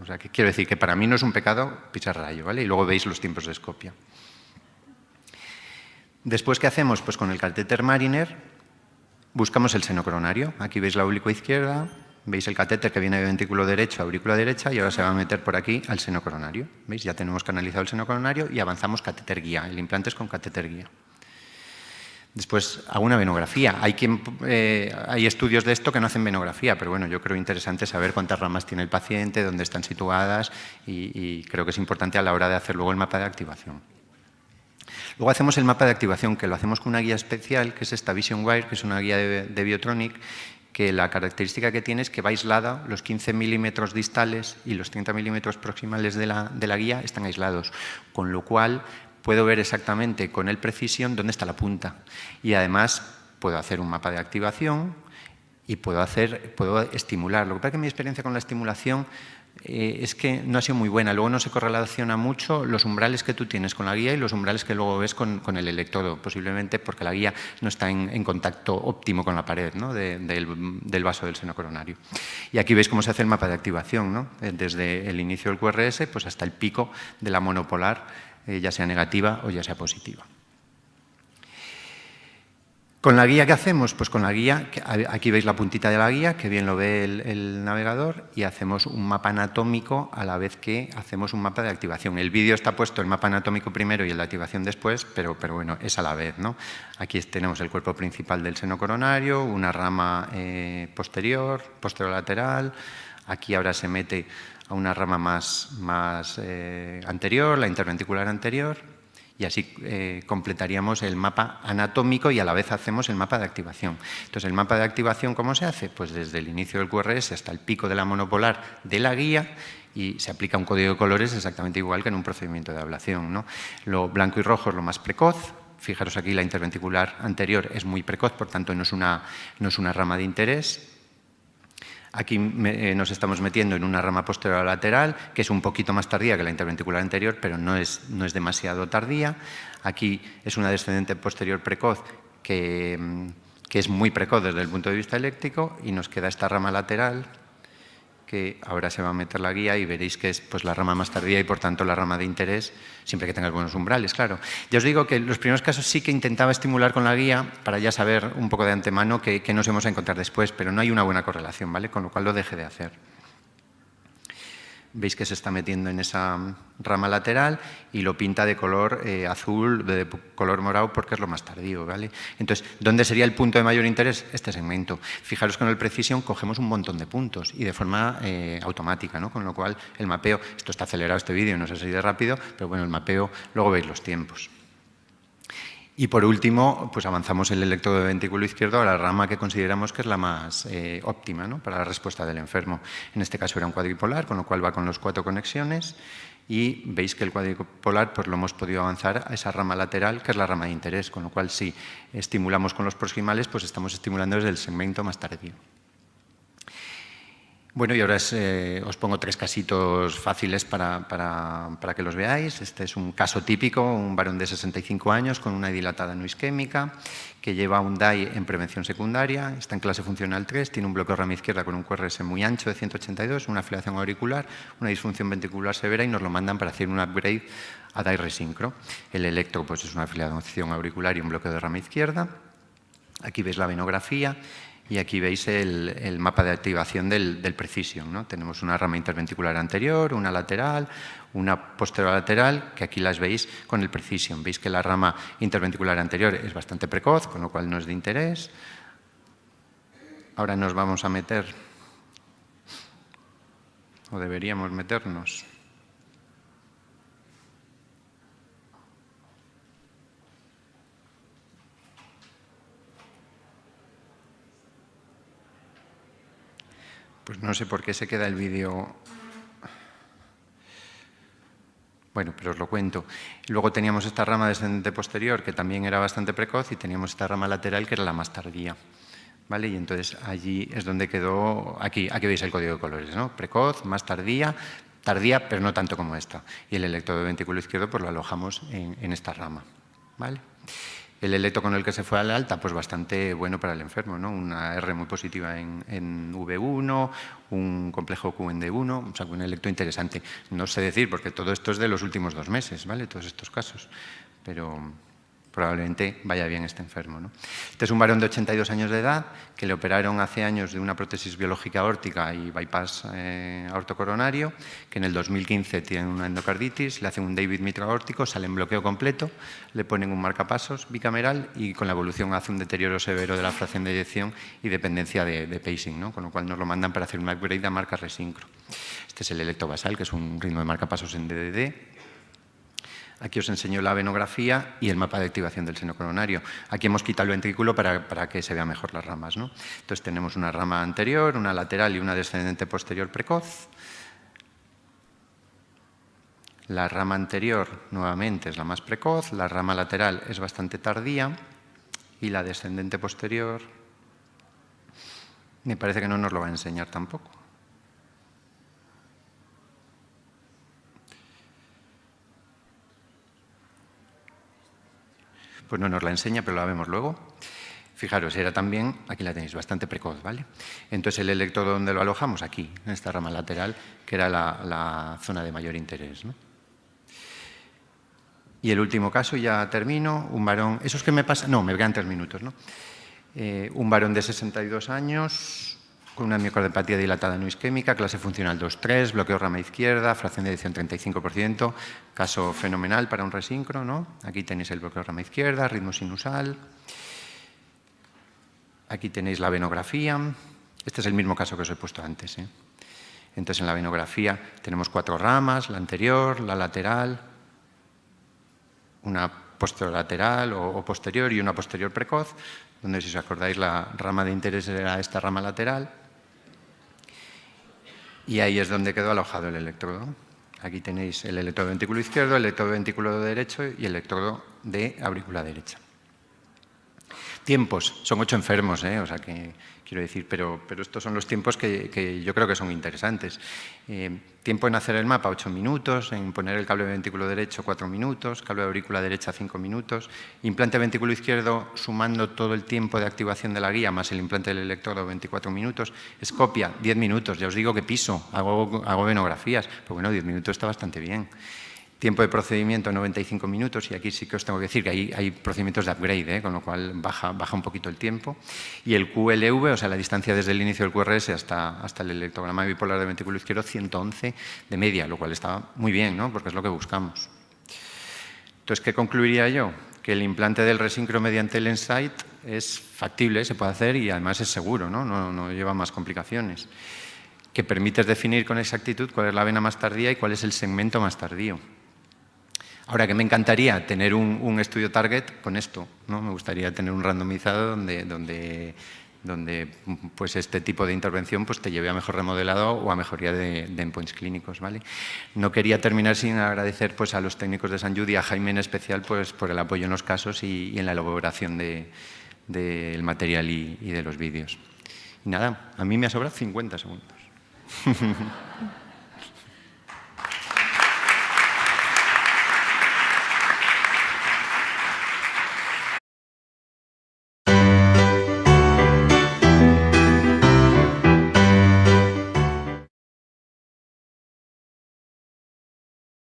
O sea que quiero decir que para mí no es un pecado pisar rayo, ¿vale? Y luego veis los tiempos de escopia. Después, ¿qué hacemos? Pues con el catéter Mariner buscamos el seno coronario. Aquí veis la oblicua izquierda, veis el catéter que viene de ventrículo derecho a aurícula derecha y ahora se va a meter por aquí al seno coronario. ¿Veis? Ya tenemos canalizado el seno coronario y avanzamos catéter guía. El implante es con catéter guía. Después hago una venografía. Hay estudios de esto que no hacen venografía, pero bueno, yo creo interesante saber cuántas ramas tiene el paciente, dónde están situadas y creo que es importante a la hora de hacer luego el mapa de activación. Luego hacemos el mapa de activación, que lo hacemos con una guía especial, que es esta Vision Wire, que es una guía de Biotronic, que la característica que tiene es que va aislada, los 15 milímetros distales y los 30 milímetros proximales de la guía están aislados, con lo cual puedo ver exactamente con el precisión dónde está la punta. Y además puedo hacer un mapa de activación y puedo estimular. Lo que pasa es que mi experiencia con la estimulación es que no ha sido muy buena. Luego no se correlaciona mucho los umbrales que tú tienes con la guía y los umbrales que luego ves con el electrodo, posiblemente porque la guía no está en contacto óptimo con la pared, ¿no? del vaso del seno coronario. Y aquí veis cómo se hace el mapa de activación, ¿no? Desde el inicio del QRS pues hasta el pico de la monopolar, ya sea negativa o ya sea positiva. ¿Con la guía qué hacemos? Pues con la guía, aquí veis la puntita de la guía, que bien lo ve el navegador, y hacemos un mapa anatómico a la vez que hacemos un mapa de activación. El vídeo está puesto el mapa anatómico primero y el de activación después, pero bueno, es a la vez, ¿no? Aquí tenemos el cuerpo principal del seno coronario, una rama posterior lateral. Aquí ahora se mete a una rama más anterior, la interventricular anterior. Y así completaríamos el mapa anatómico y a la vez hacemos el mapa de activación. Entonces, ¿el mapa de activación cómo se hace? Pues desde el inicio del QRS hasta el pico de la monopolar de la guía, y se aplica un código de colores exactamente igual que en un procedimiento de ablación, ¿no? Lo blanco y rojo es lo más precoz. Fijaros aquí, la interventricular anterior es muy precoz, por tanto no es una rama de interés. Aquí nos estamos metiendo en una rama posterior lateral, que es un poquito más tardía que la interventricular anterior, pero no es demasiado tardía. Aquí es una descendente posterior precoz, que es muy precoz desde el punto de vista eléctrico, y nos queda esta rama lateral, que ahora se va a meter la guía y veréis que es pues, la rama más tardía y, por tanto, la rama de interés, siempre que tengas buenos umbrales, claro. Ya os digo que en los primeros casos sí que intentaba estimular con la guía para ya saber un poco de antemano qué nos íbamos a encontrar después, pero no hay una buena correlación, ¿vale? Con lo cual lo dejé de hacer. Veis que se está metiendo en esa rama lateral y lo pinta de color azul, de color morado, porque es lo más tardío, ¿vale? Entonces, ¿dónde sería el punto de mayor interés? Este segmento. Fijaros que con el Precision cogemos un montón de puntos y de forma automática, ¿no? Con lo cual el mapeo, esto está acelerado este vídeo, no sé si de rápido, pero bueno, el mapeo, luego veis los tiempos. Y por último, pues avanzamos el electrodo de ventrículo izquierdo a la rama que consideramos que es la más óptima, ¿no? Para la respuesta del enfermo. En este caso era un cuadripolar, con lo cual va con los 4 conexiones, y veis que el cuadripolar pues lo hemos podido avanzar a esa rama lateral, que es la rama de interés, con lo cual si estimulamos con los proximales, pues estamos estimulando desde el segmento más tardío. Bueno, y ahora os pongo 3 casitos fáciles para que los veáis. Este es un caso típico, un varón de 65 años con una dilatada no isquémica, que lleva un DAI en prevención secundaria, está en clase funcional 3, tiene un bloqueo rama izquierda con un QRS muy ancho de 182, una fibrilación auricular, una disfunción ventricular severa, y nos lo mandan para hacer un upgrade a DAI resincro. El electro pues, es una fibrilación auricular y un bloqueo de rama izquierda. Aquí veis la venografía. Y aquí veis el mapa de activación del Precision, ¿no? Tenemos una rama interventricular anterior, una lateral, una posterior lateral, que aquí las veis con el Precision. Veis que la rama interventricular anterior es bastante precoz, con lo cual no es de interés. Ahora nos vamos a meter, o deberíamos meternos, Pues no sé por qué se queda el vídeo. Bueno, pero os lo cuento. Luego teníamos esta rama descendente posterior, que también era bastante precoz, y teníamos esta rama lateral, que era la más tardía. ¿Vale? Y entonces allí es donde quedó, aquí veis el código de colores, ¿no? Precoz, más tardía, pero no tanto como esta. Y el electrodo de ventrículo izquierdo pues lo alojamos en esta rama. ¿Vale? El electro con el que se fue al alta, pues bastante bueno para el enfermo, ¿no? Una R muy positiva en V1, un complejo Q en D1, o sea, un electro interesante. No sé decir, porque todo esto es de los últimos 2 meses, ¿vale? Todos estos casos, pero probablemente vaya bien este enfermo, ¿no? Este es un varón de 82 años de edad que le operaron hace años de una prótesis biológica aórtica y bypass aortocoronario, que en el 2015 tiene una endocarditis, le hacen un David mitral aórtico, sale en bloqueo completo, le ponen un marcapasos bicameral y con la evolución hace un deterioro severo de la fracción de eyección y dependencia de pacing, ¿no? Con lo cual nos lo mandan para hacer un upgrade a marca resincro. Este es el electobasal, que es un ritmo de marcapasos en DDD. Aquí os enseño la venografía y el mapa de activación del seno coronario. Aquí hemos quitado el ventrículo para que se vean mejor las ramas, ¿no? Entonces tenemos una rama anterior, una lateral y una descendente posterior precoz. La rama anterior, nuevamente, es la más precoz, la rama lateral es bastante tardía y la descendente posterior me parece que no nos lo va a enseñar tampoco. Pues no nos la enseña, pero la vemos luego. Fijaros, era también, aquí la tenéis, bastante precoz, ¿vale? Entonces, el electrodo, ¿dónde lo alojamos? Aquí, en esta rama lateral, que era la zona de mayor interés, ¿no? Y el último caso, ya termino, un varón... ¿Esos que me pasan? No, me quedan 3 minutos, ¿no? Un varón de 62 años, con una miocardiopatía dilatada no isquémica, clase funcional 2-3, bloqueo rama izquierda, fracción de eyección 35%, caso fenomenal para un resincro, ¿no? Aquí tenéis el bloqueo rama izquierda, ritmo sinusal. Aquí tenéis la venografía. Este es el mismo caso que os he puesto antes, ¿eh? Entonces, en la venografía tenemos 4 ramas, la anterior, la lateral, una posterolateral o posterior y una posterior precoz, donde, si os acordáis, la rama de interés era esta rama lateral. Y ahí es donde quedó alojado el electrodo. Aquí tenéis el electrodo de ventrículo izquierdo, el electrodo de ventrículo derecho y el electrodo de aurícula derecha. Tiempos, son 8 enfermos, o sea que quiero decir, pero estos son los tiempos que yo creo que son interesantes. Tiempo en hacer el mapa, 8 minutos, en poner el cable de ventrículo derecho, 4 minutos, cable de aurícula derecha, 5 minutos, implante de ventrículo izquierdo, sumando todo el tiempo de activación de la guía, más el implante del electrodo, 24 minutos, escopia, 10 minutos, ya os digo que piso, hago venografías, pero bueno, 10 minutos está bastante bien. Tiempo de procedimiento 95 minutos, y aquí sí que os tengo que decir que hay procedimientos de upgrade, con lo cual baja un poquito el tiempo. Y el QLV, o sea, la distancia desde el inicio del QRS hasta el electrograma bipolar de ventrículo izquierdo, 111 de media, lo cual está muy bien, ¿no? Porque es lo que buscamos. Entonces, ¿qué concluiría yo? Que el implante del resincro mediante el EnSite es factible, se puede hacer y además es seguro, no lleva más complicaciones. Que permites definir con exactitud cuál es la vena más tardía y cuál es el segmento más tardío. Ahora, que me encantaría tener un estudio target con esto, ¿no? Me gustaría tener un randomizado donde pues este tipo de intervención pues te lleve a mejor remodelado o a mejoría de endpoints clínicos, ¿vale? No quería terminar sin agradecer pues a los técnicos de Sant Llull y a Jaime en especial pues por el apoyo en los casos y en la elaboración del material y de los vídeos. Y nada, a mí me ha sobrado 50 segundos.